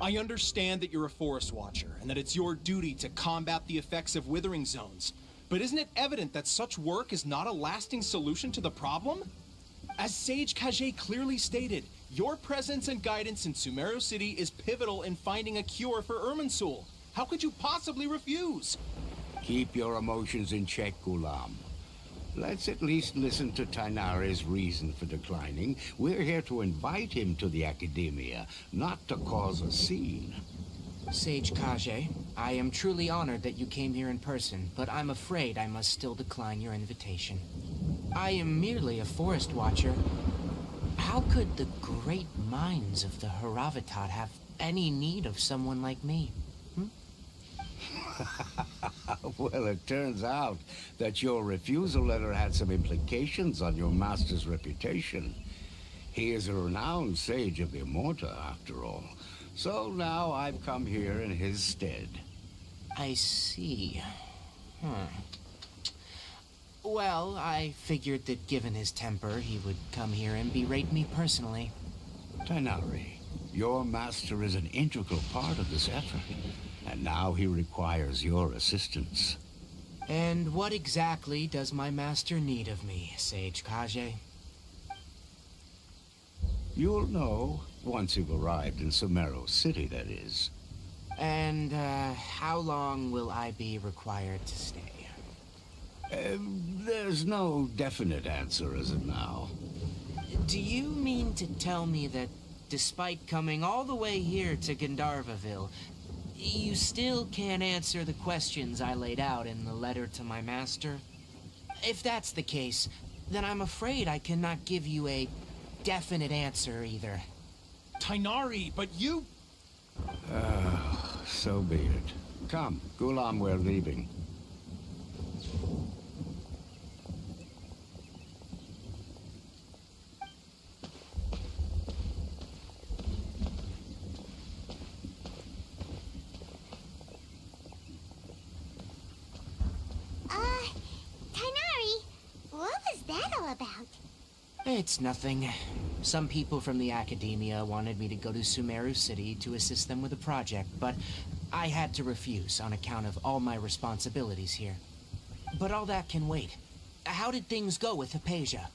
I understand that you're a forest watcher, and that it's your duty to combat the effects of withering zones. But isn't it evident that such work is not a lasting solution to the problem? As Sage Kage clearly stated, your presence and guidance in Sumeru City is pivotal in finding a cure for Irminsul. How could you possibly refuse? Keep your emotions in check, Gulam. Let's at least listen to Tainari's reason for declining. We're here to invite him to the Academia, not to cause a scene. Sage Kage, I am truly honored that you came here in person, but I'm afraid I must still decline your invitation. I am merely a forest watcher. How could the great minds of the Haravatat have any need of someone like me? Well, it turns out that your refusal letter had some implications on your master's reputation. He is a renowned sage of the Immorta, after all. So now I've come here in his stead. I see. Well, I figured that given his temper, he would come here and berate me personally. Tighnari, your master is an integral part of this effort, and now he requires your assistance. And what exactly does my master need of me, Sage Kage? You'll know once you've arrived in Sumeru City, that is. And, how long will I be required to stay? There's no definite answer as of now. Do you mean to tell me that, despite coming all the way here to Gandharvaville, you still can't answer the questions I laid out in the letter to my master? If that's the case, then I'm afraid I cannot give you a definite answer either. Tighnari, but you... So be it. Come, Gulam, we're leaving. Tighnari, what was that all about? It's nothing. Some people from the academia wanted me to go to Sumeru City to assist them with a project, but I had to refuse on account of all my responsibilities here. But all that can wait. How did things go with Hypatia?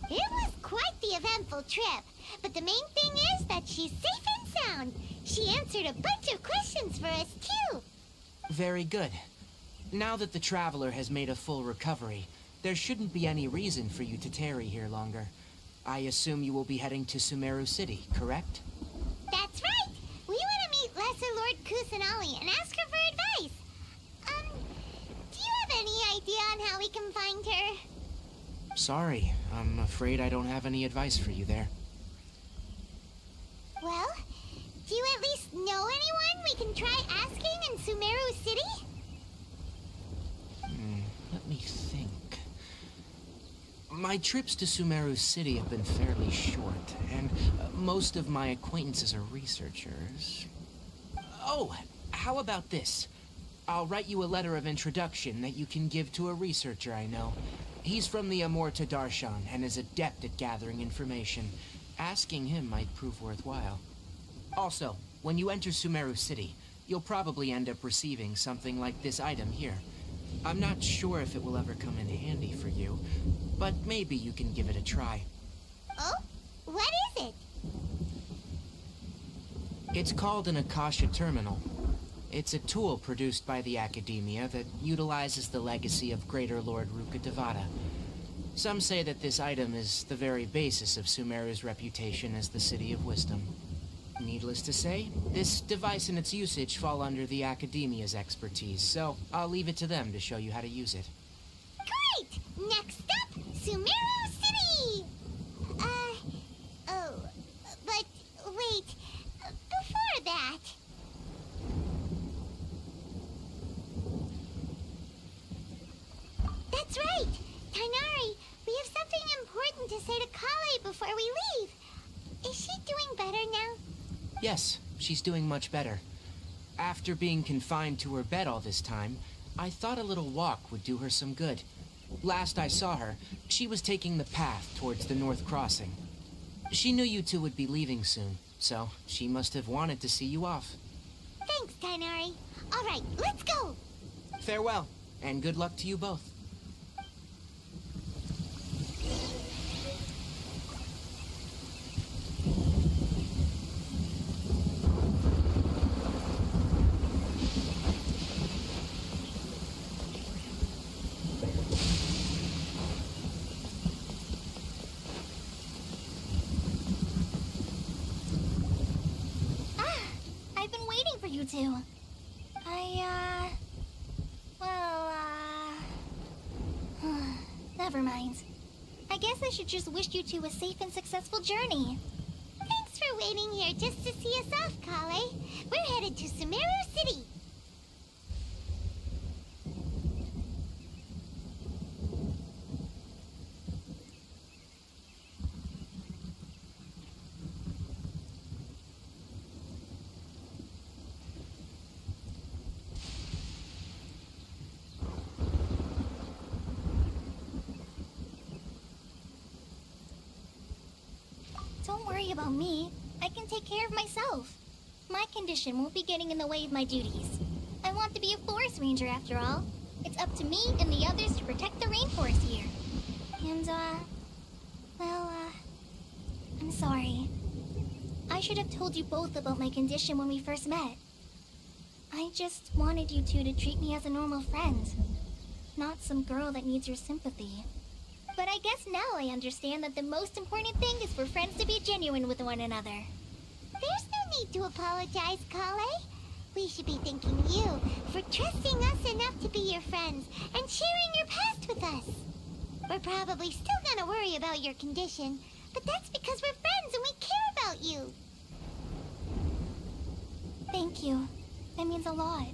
It was quite the eventful trip, but the main thing is that she's safe and sound. She answered a bunch of questions for us, too. Very good. Now that the Traveler has made a full recovery, there shouldn't be any reason for you to tarry here longer. I assume you will be heading to Sumeru City, correct? That's right! We want to meet Lesser Lord Kusanali and ask her for advice. Do you have any idea on how we can find her? Sorry, I'm afraid I don't have any advice for you there. Well, do you at least know anyone we can try asking in Sumeru City? Let me think. My trips to Sumeru City have been fairly short, and most of my acquaintances are researchers. Oh, how about this? I'll write you a letter of introduction that you can give to a researcher I know. He's from the Amorta Darshan and is adept at gathering information. Asking him might prove worthwhile. Also, when you enter Sumeru City, you'll probably end up receiving something like this item here. I'm not sure if it will ever come in handy for you, but maybe you can give it a try. Oh? What is it? It's called an Akasha Terminal. It's a tool produced by the Academia that utilizes the legacy of Greater Lord Rukkhadevata. Some say that this item is the very basis of Sumeru's reputation as the City of Wisdom. Needless to say, this device and its usage fall under the Academia's expertise, so I'll leave it to them to show you how to use it. Great! Next up, Sumeru City! But wait, before that... That's right! Tighnari, we have something important to say to Kale before we leave. Is she doing better now? Yes, she's doing much better. After being confined to her bed all this time, I thought a little walk would do her some good. Last I saw her, she was taking the path towards the North Crossing. She knew you two would be leaving soon, so she must have wanted to see you off. Thanks, Tighnari. All right, let's go! Farewell, and good luck to you both. I've been waiting for you two. Never mind. I guess I should just wish you two a safe and successful journey. Thanks for waiting here just to see us off, Kale. We're headed to Sumeru City. Don't worry about me. I can take care of myself. My condition won't be getting in the way of my duties. I want to be a forest ranger after all. It's up to me and the others to protect the rainforest here. And, I'm sorry. I should have told you both about my condition when we first met. I just wanted you two to treat me as a normal friend, not some girl that needs your sympathy. But I guess now I understand that the most important thing is for friends to be genuine with one another. There's no need to apologize, Kale. We should be thanking you for trusting us enough to be your friends and sharing your past with us. We're probably still gonna worry about your condition, but that's because we're friends and we care about you. Thank you. That means a lot.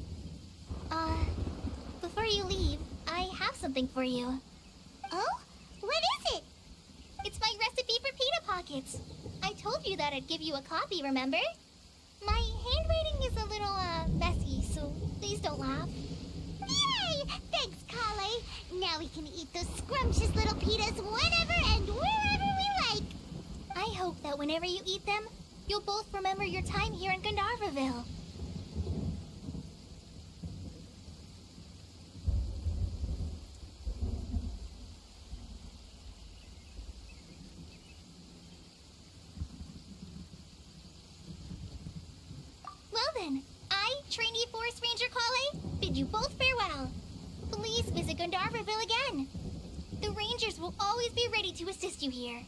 Before you leave, I have something for you. Oh? What is it? It's my recipe for pita pockets. I told you that I'd give you a copy, remember? My handwriting is a little, messy, so please don't laugh. Yay! Thanks, Kale. Now we can eat those scrumptious little pitas whenever and wherever we like. I hope that whenever you eat them, you'll both remember your time here in Gandharvaville. Well then, I, trainee Forest Ranger Kale, bid you both farewell. Please visit Gandharvaville again. The Rangers will always be ready to assist you here.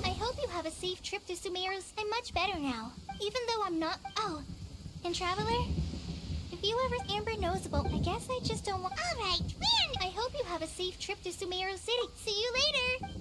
I hope you have a safe trip to Sumerus. I'm much better now, even though I'm not... Oh, and Traveler? If you ever Amber knows about, I guess I just don't want... All right, Finn! I hope you have a safe trip to Sumeru City. See you later!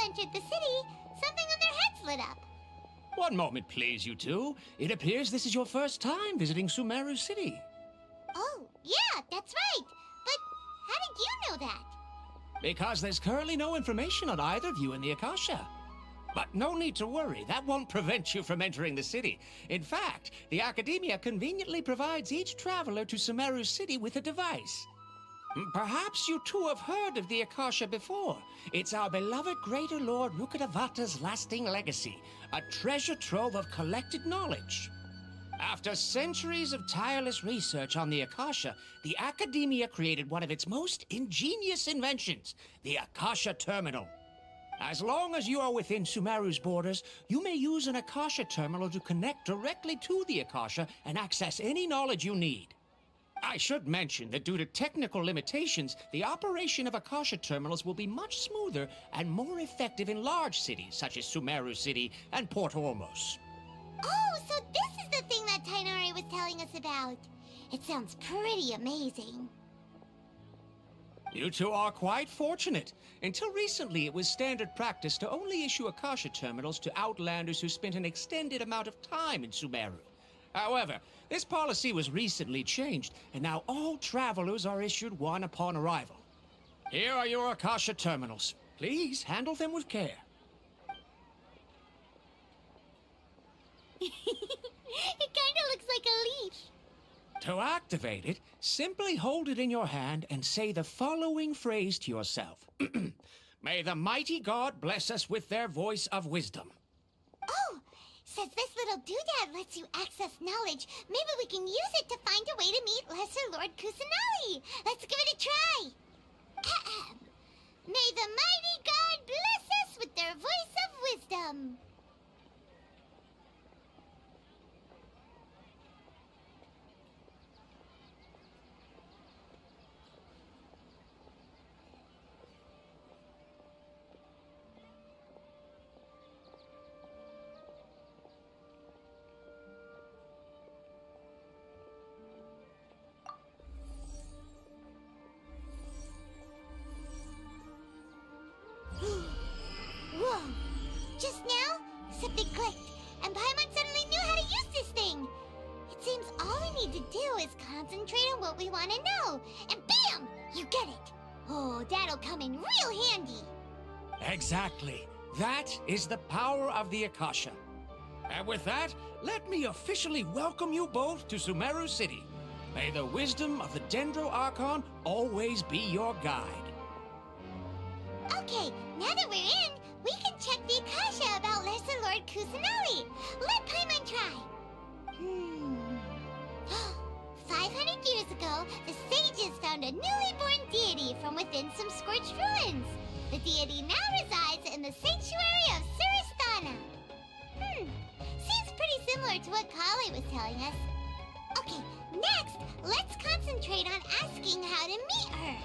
entered the city, something on their heads lit up. One moment, please, you two. It appears this is your first time visiting Sumeru City. Oh, yeah, that's right. But how did you know that? Because there's currently no information on either of you in the Akasha. But no need to worry, that won't prevent you from entering the city. In fact, the Academia conveniently provides each traveler to Sumeru City with a device. Perhaps you two have heard of the Akasha before. It's our beloved Greater Lord Rukkhadevata's lasting legacy, a treasure trove of collected knowledge. After centuries of tireless research on the Akasha, the Academia created one of its most ingenious inventions, the Akasha Terminal. As long as you are within Sumeru's borders, you may use an Akasha terminal to connect directly to the Akasha and access any knowledge you need. I should mention that due to technical limitations, the operation of Akasha terminals will be much smoother and more effective in large cities such as Sumeru City and Port Ormos. Oh, so this is the thing that Tainari was telling us about. It sounds pretty amazing. You two are quite fortunate. Until recently, it was standard practice to only issue Akasha terminals to outlanders who spent an extended amount of time in Sumeru. However, this policy was recently changed, and now all travelers are issued one upon arrival. Here are your Akasha terminals. Please handle them with care. It kinda looks like a leaf. To activate it, simply hold it in your hand and say the following phrase to yourself. May the mighty God bless us with their voice of wisdom. Oh, says this little doodad lets you access knowledge. Maybe we can use it to find a way to meet Lesser Lord Kusanali. Let's give it a try. Ahem. May the mighty God bless us with their voice of wisdom. Whoa! Just now, something clicked, and Paimon suddenly knew how to use this thing! It seems all we need to do is concentrate on what we want to know, and bam! You get it! Oh, that'll come in real handy! Exactly. That is the power of the Akasha. And with that, let me officially welcome you both to Sumeru City. May the wisdom of the Dendro Archon always be your guide. Okay, now that we're in, we can check the Akasha about Lesser Lord Kusanali. Let Paimon try. 500 years ago, the sages found a newly born deity from within some scorched ruins. The deity now resides in the sanctuary of Suristana. Seems pretty similar to what Kali was telling us. Okay, next, let's concentrate on asking how to meet her.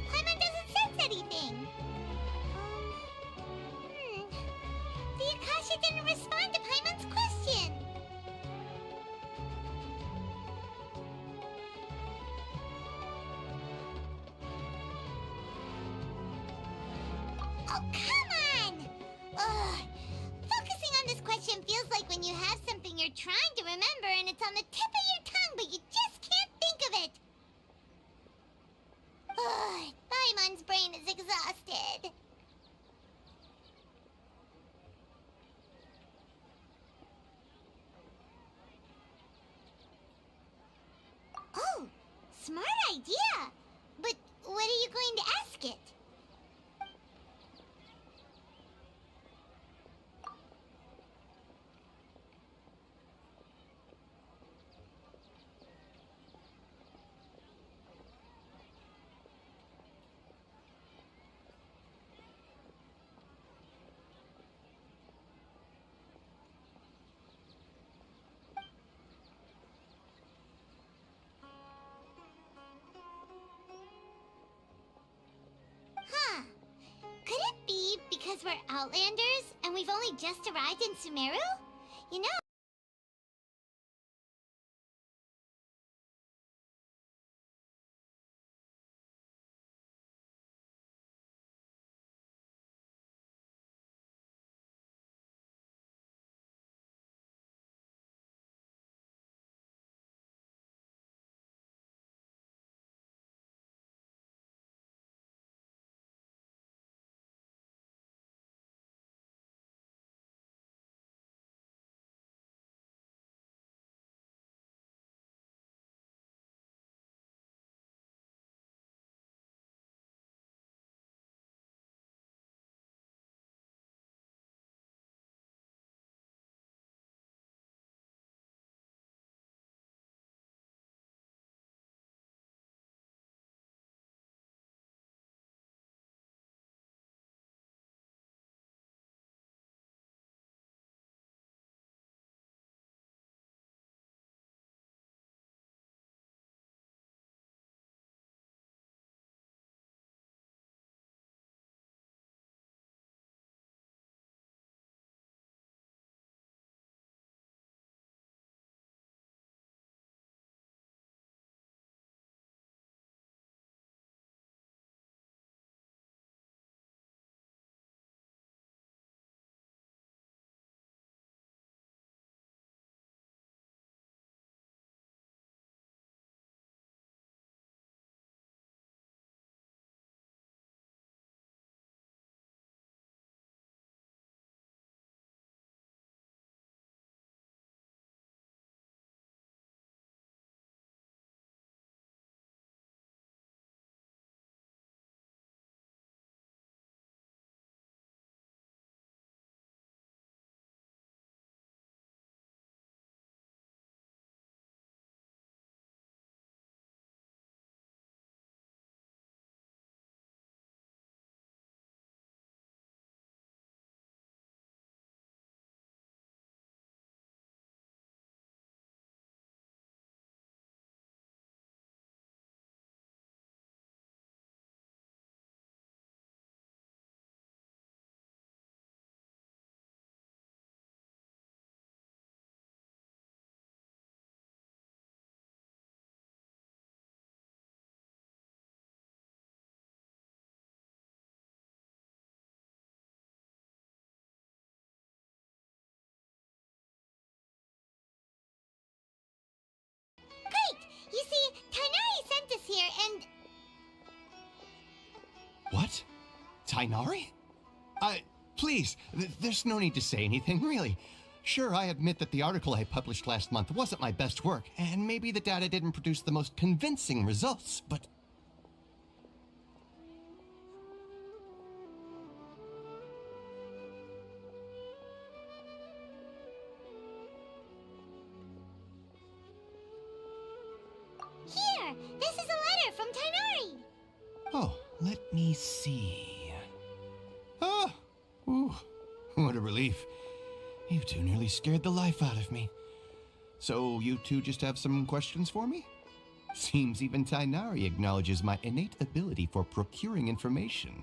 Paimon doesn't sense anything. The Akasha didn't respond to Paimon's question. Oh, come on! Ugh. Focusing on this question feels like when you have something you're trying to remember and it's on the tip of your tongue, but you just can't think of it. Ugh, Paimon's brain is exhausted. Oh, smart idea. But what are you going to ask it? Huh. Could it be because we're Outlanders and we've only just arrived in Sumeru? You know, Tainari? Please, there's no need to say anything, really. Sure, I admit that the article I published last month wasn't my best work, and maybe the data didn't produce the most convincing results, but... Here! This is a letter from Tainari! Oh, let me see... Oh! Ooh, what a relief. You two nearly scared the life out of me. So, you two just have some questions for me? Seems even Tainari acknowledges my innate ability for procuring information.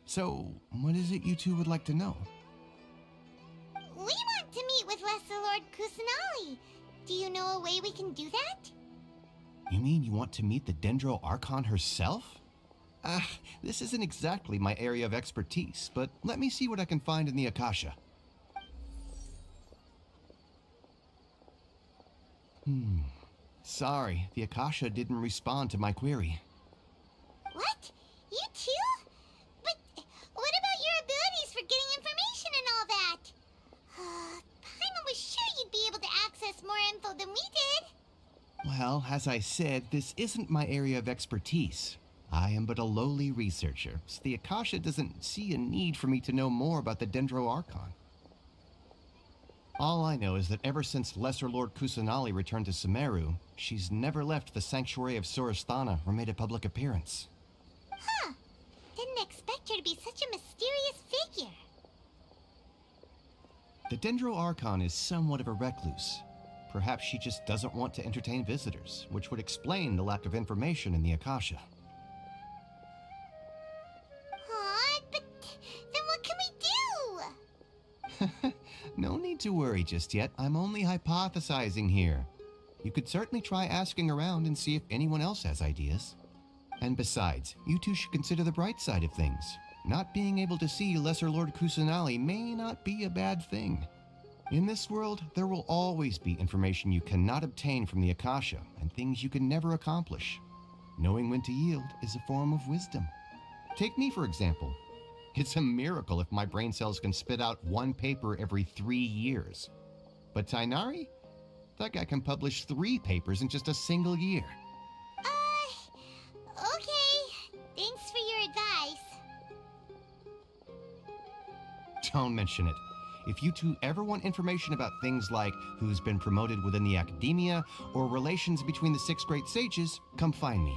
So, what is it you two would like to know? We want to meet with Lesser Lord Kusanali. Do you know a way we can do that? You mean you want to meet the Dendro Archon herself? This isn't exactly my area of expertise, but let me see what I can find in the Akasha. Sorry, the Akasha didn't respond to my query. What? You too? But what about your abilities for getting information and all that? Paimon was sure you'd be able to access more info than we did. Well, as I said, this isn't my area of expertise. I am but a lowly researcher, so the Akasha doesn't see a need for me to know more about the Dendro Archon. All I know is that ever since Lesser Lord Kusanali returned to Sumeru, she's never left the Sanctuary of Surasthana or made a public appearance. Huh. Didn't expect her to be such a mysterious figure. The Dendro Archon is somewhat of a recluse. Perhaps she just doesn't want to entertain visitors, which would explain the lack of information in the Akasha. But then what can we do? No need to worry just yet. I'm only hypothesizing here. You could certainly try asking around and see if anyone else has ideas. And besides, you two should consider the bright side of things. Not being able to see Lesser Lord Kusanali may not be a bad thing. In this world, there will always be information you cannot obtain from the Akasha and things you can never accomplish. Knowing when to yield is a form of wisdom. Take me, for example. It's a miracle if my brain cells can spit out one paper every 3 years. But Tainari? That guy can publish 3 papers in just a single year. Okay. Thanks for your advice. Don't mention it. If you two ever want information about things like who's been promoted within the academia or relations between the 6 great sages, come find me.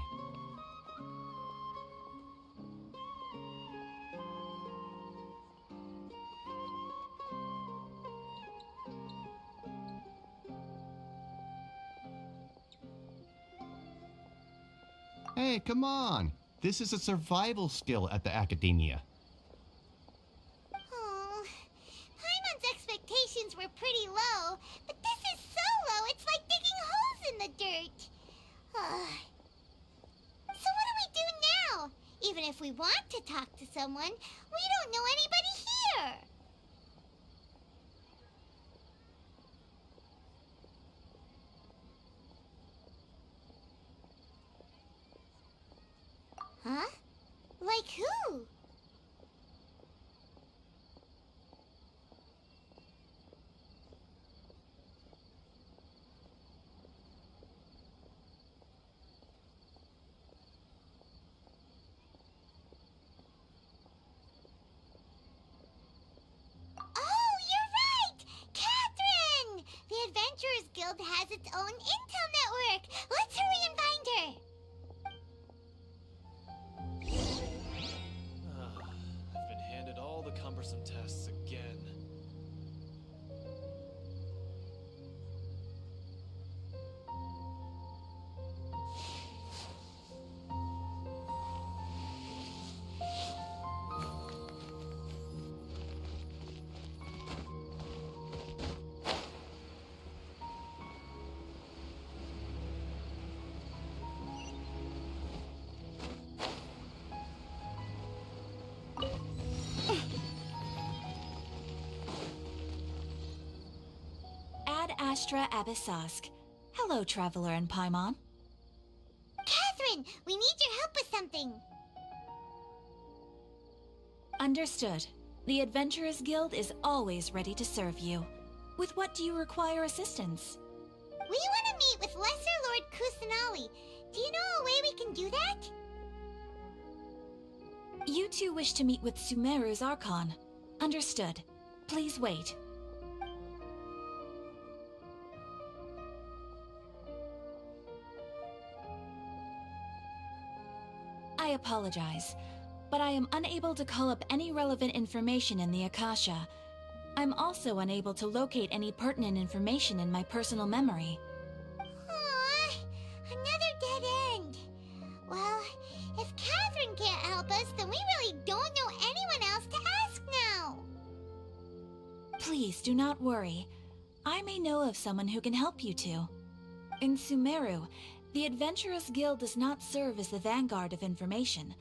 Hey, come on! This is a survival skill at the Academia. Oh, Paimon's expectations were pretty low, but this is so low it's like digging holes in the dirt. So what do we do now? Even if we want to talk to someone, we don't know anybody here. Huh? Like who? Oh, you're right! Catherine! The Adventurers Guild has its own intel network. Let's hurry and find her. I've been handed all the cumbersome tests again. Ad Astra Abyssask. Hello, Traveler and Paimon. Catherine, we need your help with something. Understood. The Adventurers Guild is always ready to serve you. With what do you require assistance? We want to meet with Lesser Lord Kusanali. Do you know a way we can do that? You two wish to meet with Sumeru's Archon. Understood. Please wait. I apologize, but I am unable to call up any relevant information in the Akasha. I'm also unable to locate any pertinent information in my personal memory. Aww, another dead end. Well, if Catherine can't help us, then we really don't know anyone else to ask now. Please do not worry. I may know of someone who can help you two. In Sumeru, the Adventurers Guild does not serve as the vanguard of information.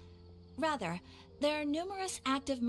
Rather, there are numerous active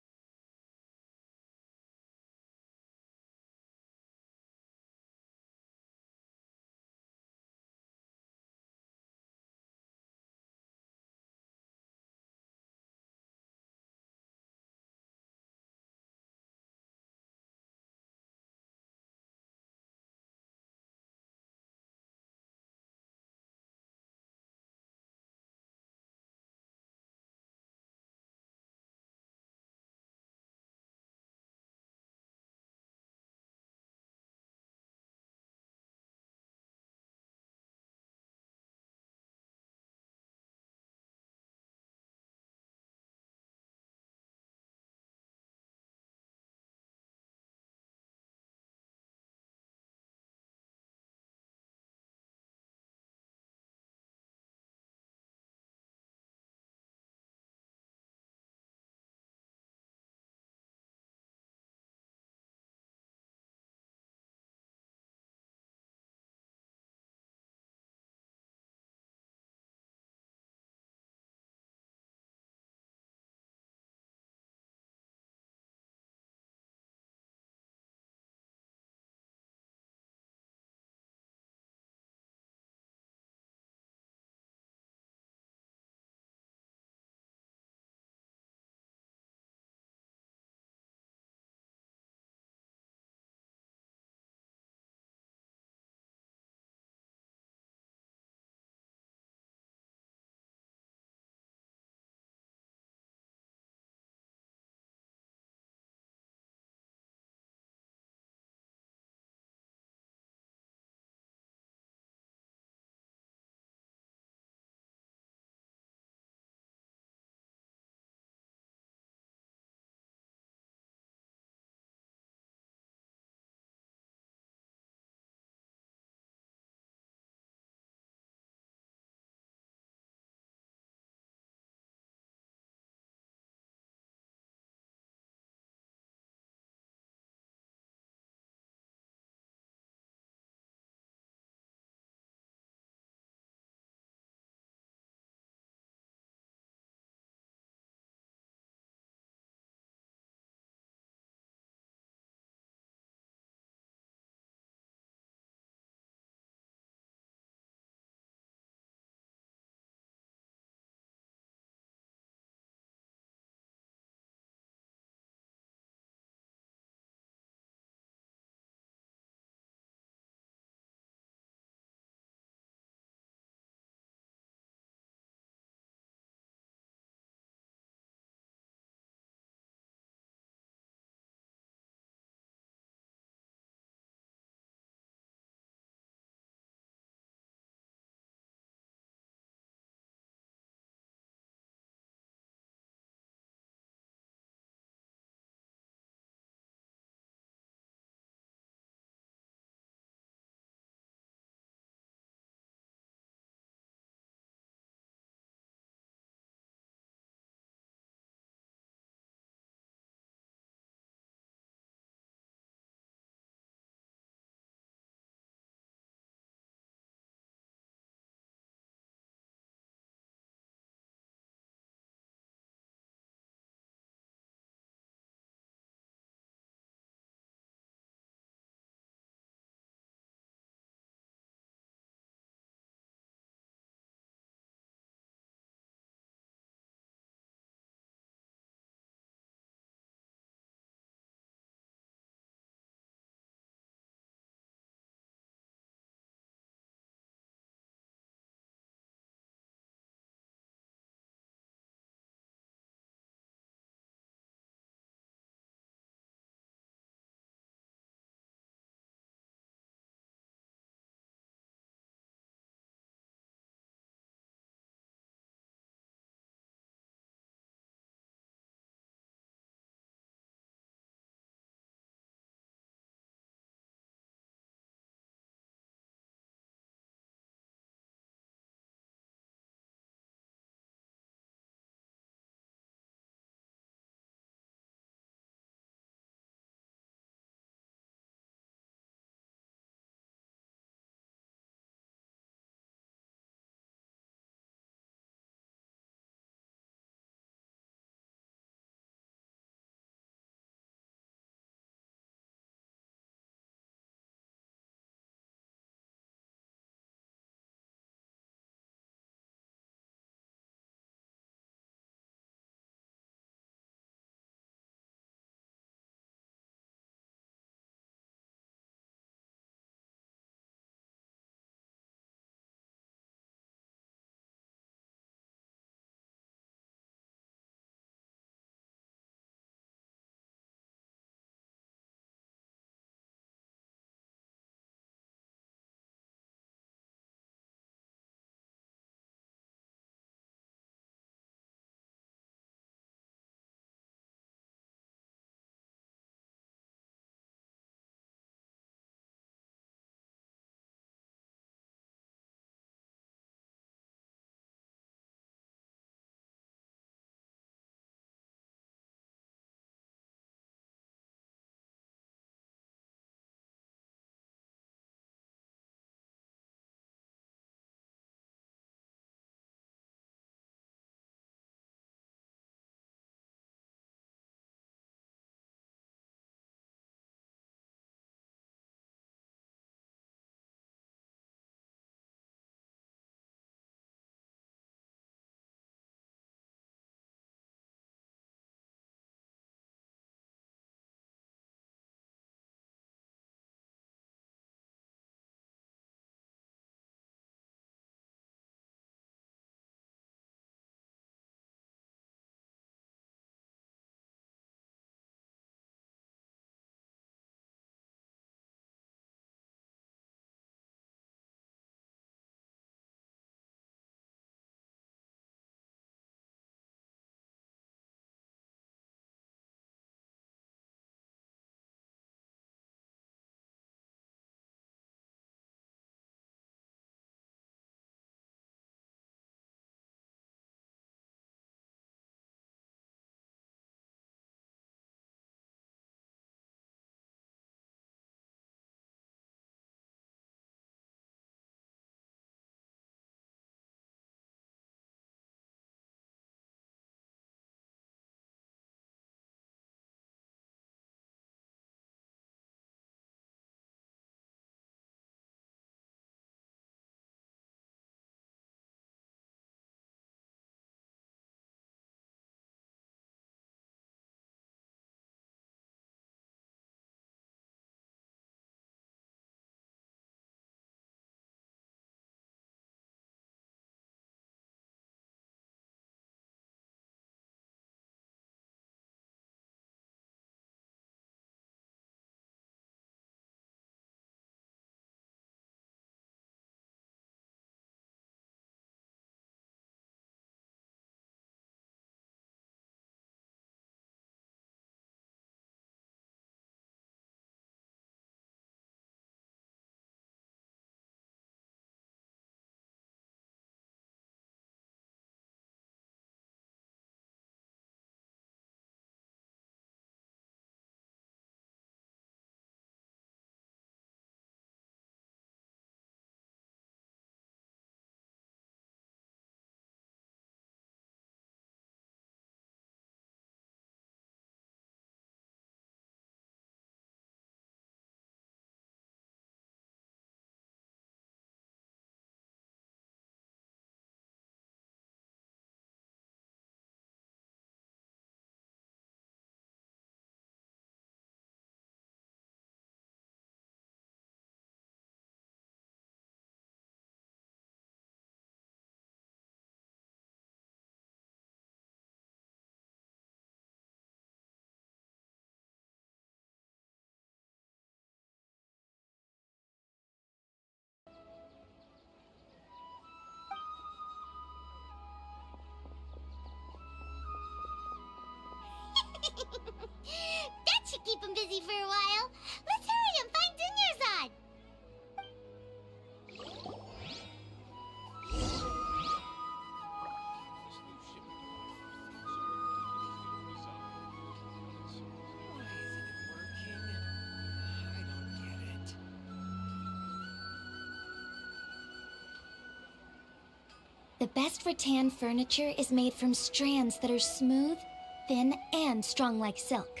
The best rattan furniture is made from strands that are smooth, thin, and strong like silk.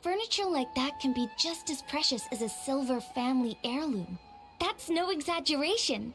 Furniture like that can be just as precious as a silver family heirloom. That's no exaggeration.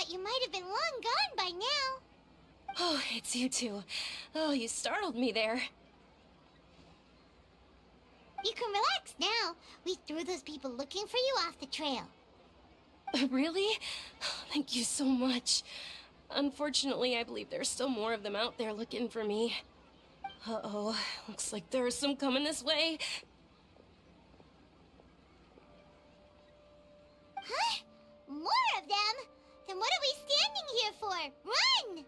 You might have been long gone by now. Oh, it's you two. Oh, you startled me there. You can relax now. We threw those people looking for you off the trail. Really? Thank you so much. Unfortunately, I believe there's still more of them out there looking for me. Uh-oh, looks like there's some coming this way. Huh? More of them? Then what are we standing here for? Run!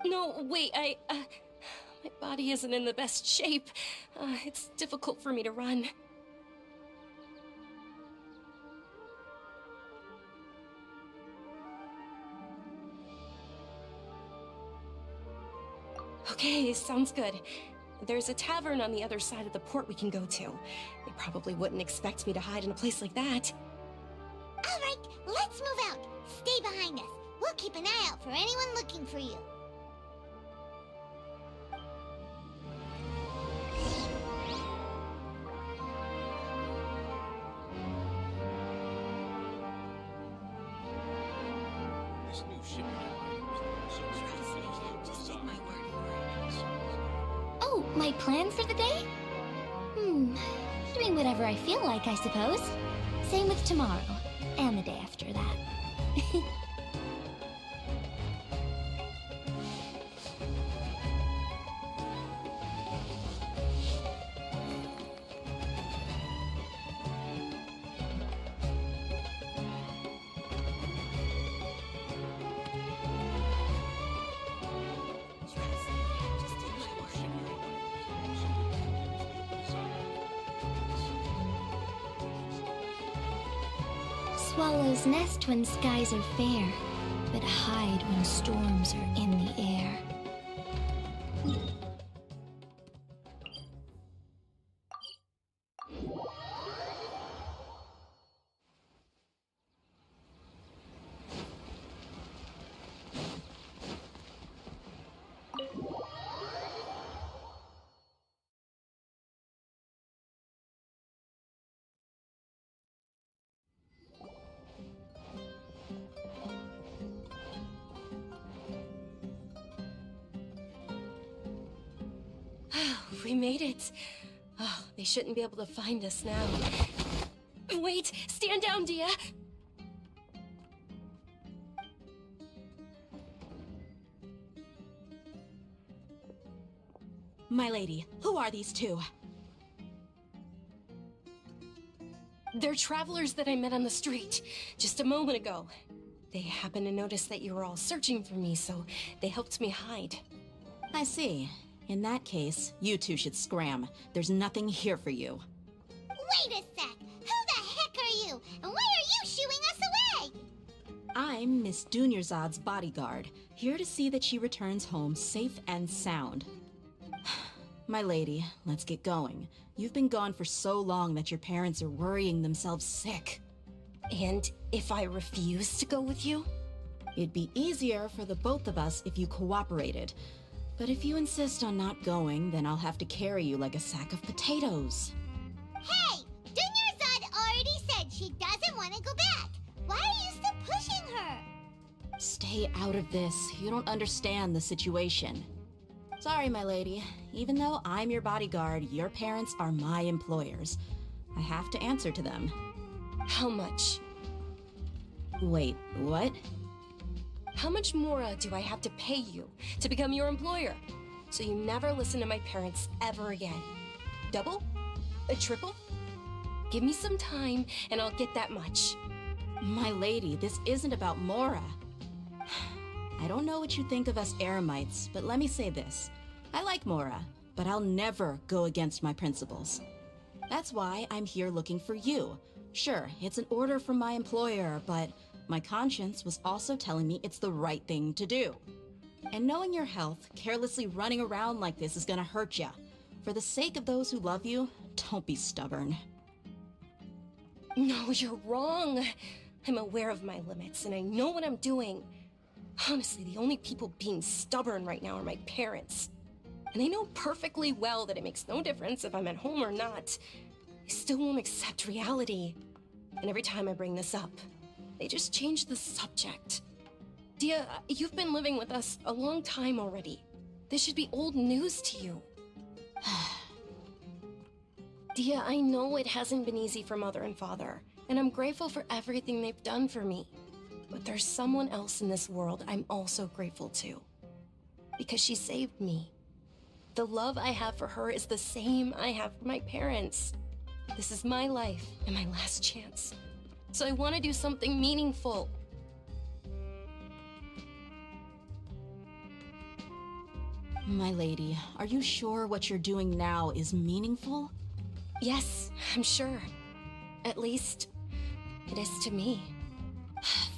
No, wait, my body isn't in the best shape. It's difficult for me to run. Okay, sounds good. There's a tavern on the other side of the port we can go to. They probably wouldn't expect me to hide in a place like that. All right, let's move out. Stay behind us. We'll keep an eye out for anyone looking for you. Oh, my plan for the day? Doing whatever I feel like, I suppose. Same with tomorrow, and the day after that. Swallows nest when skies are fair, but hide when storms are in the air. We made it. Oh, they shouldn't be able to find us now. Wait, stand down, Dia. My lady, who are these two? They're travelers that I met on the street just a moment ago. They happened to notice that you were all searching for me, so they helped me hide. I see. In that case, you two should scram. There's nothing here for you. Wait a sec! Who the heck are you? And why are you shooing us away? I'm Miss Dunyarzad's bodyguard, here to see that she returns home safe and sound. My lady, let's get going. You've been gone for so long that your parents are worrying themselves sick. And if I refuse to go with you? It'd be easier for the both of us if you cooperated. But if you insist on not going, then I'll have to carry you like a sack of potatoes. Hey! Dunyarzad already said she doesn't want to go back. Why are you still pushing her? Stay out of this. You don't understand the situation. Sorry, my lady. Even though I'm your bodyguard, your parents are my employers. I have to answer to them. How much? Wait, what? How much more do I have to pay you to become your employer? So you never listen to my parents ever again. Double? A triple? Give me some time and I'll get that much. My lady, this isn't about Mora. I don't know what you think of us Eremites, but let me say this. I like Mora, but I'll never go against my principles. That's why I'm here looking for you. Sure, it's an order from my employer, but my conscience was also telling me it's the right thing to do. And knowing your health, carelessly running around like this is gonna hurt ya. For the sake of those who love you, don't be stubborn. No, you're wrong. I'm aware of my limits and I know what I'm doing. Honestly, the only people being stubborn right now are my parents. And they know perfectly well that it makes no difference if I'm at home or not. They still won't accept reality. And every time I bring this up, they just change the subject. Dia, you've been living with us a long time already. This should be old news to you. Dia, I know it hasn't been easy for Mother and Father, and I'm grateful for everything they've done for me. But there's someone else in this world I'm also grateful to. Because she saved me. The love I have for her is the same I have for my parents. This is my life and my last chance. So I want to do something meaningful. My lady, are you sure what you're doing now is meaningful? Yes, I'm sure. At least, it is to me.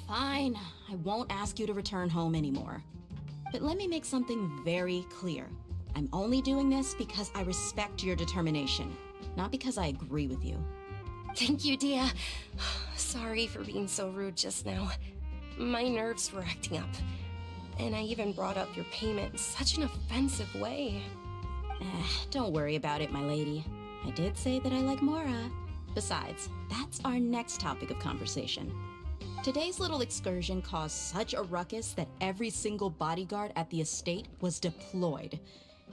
Fine, I won't ask you to return home anymore. But let me make something very clear. I'm only doing this because I respect your determination, not because I agree with you. Thank you, Dia. Sorry for being so rude just now. My nerves were acting up. And I even brought up your payment in such an offensive way. Don't worry about it, my lady. I did say that I like Mora. Besides, that's our next topic of conversation. Today's little excursion caused such a ruckus that every single bodyguard at the estate was deployed.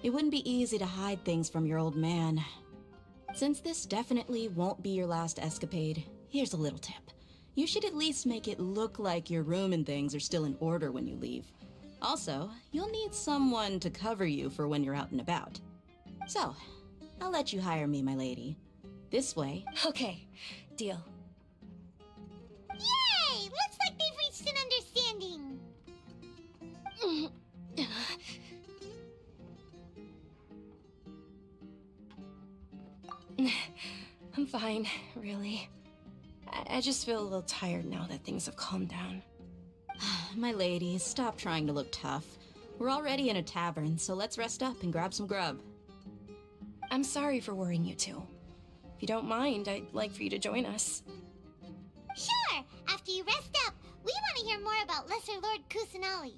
It wouldn't be easy to hide things from your old man. Since this definitely won't be your last escapade, here's a little tip. You should at least make it look like your room and things are still in order when you leave. Also, you'll need someone to cover you for when you're out and about. So, I'll let you hire me, my lady. This way. Okay, deal. Yay! Looks like they've reached an understanding. I'm fine, really. I just feel a little tired now that things have calmed down. My lady, stop trying to look tough. We're already in a tavern, so let's rest up and grab some grub. I'm sorry for worrying you two. If you don't mind, I'd like for you to join us. Sure! After you rest up, we want to hear more about Lesser Lord Kusanali.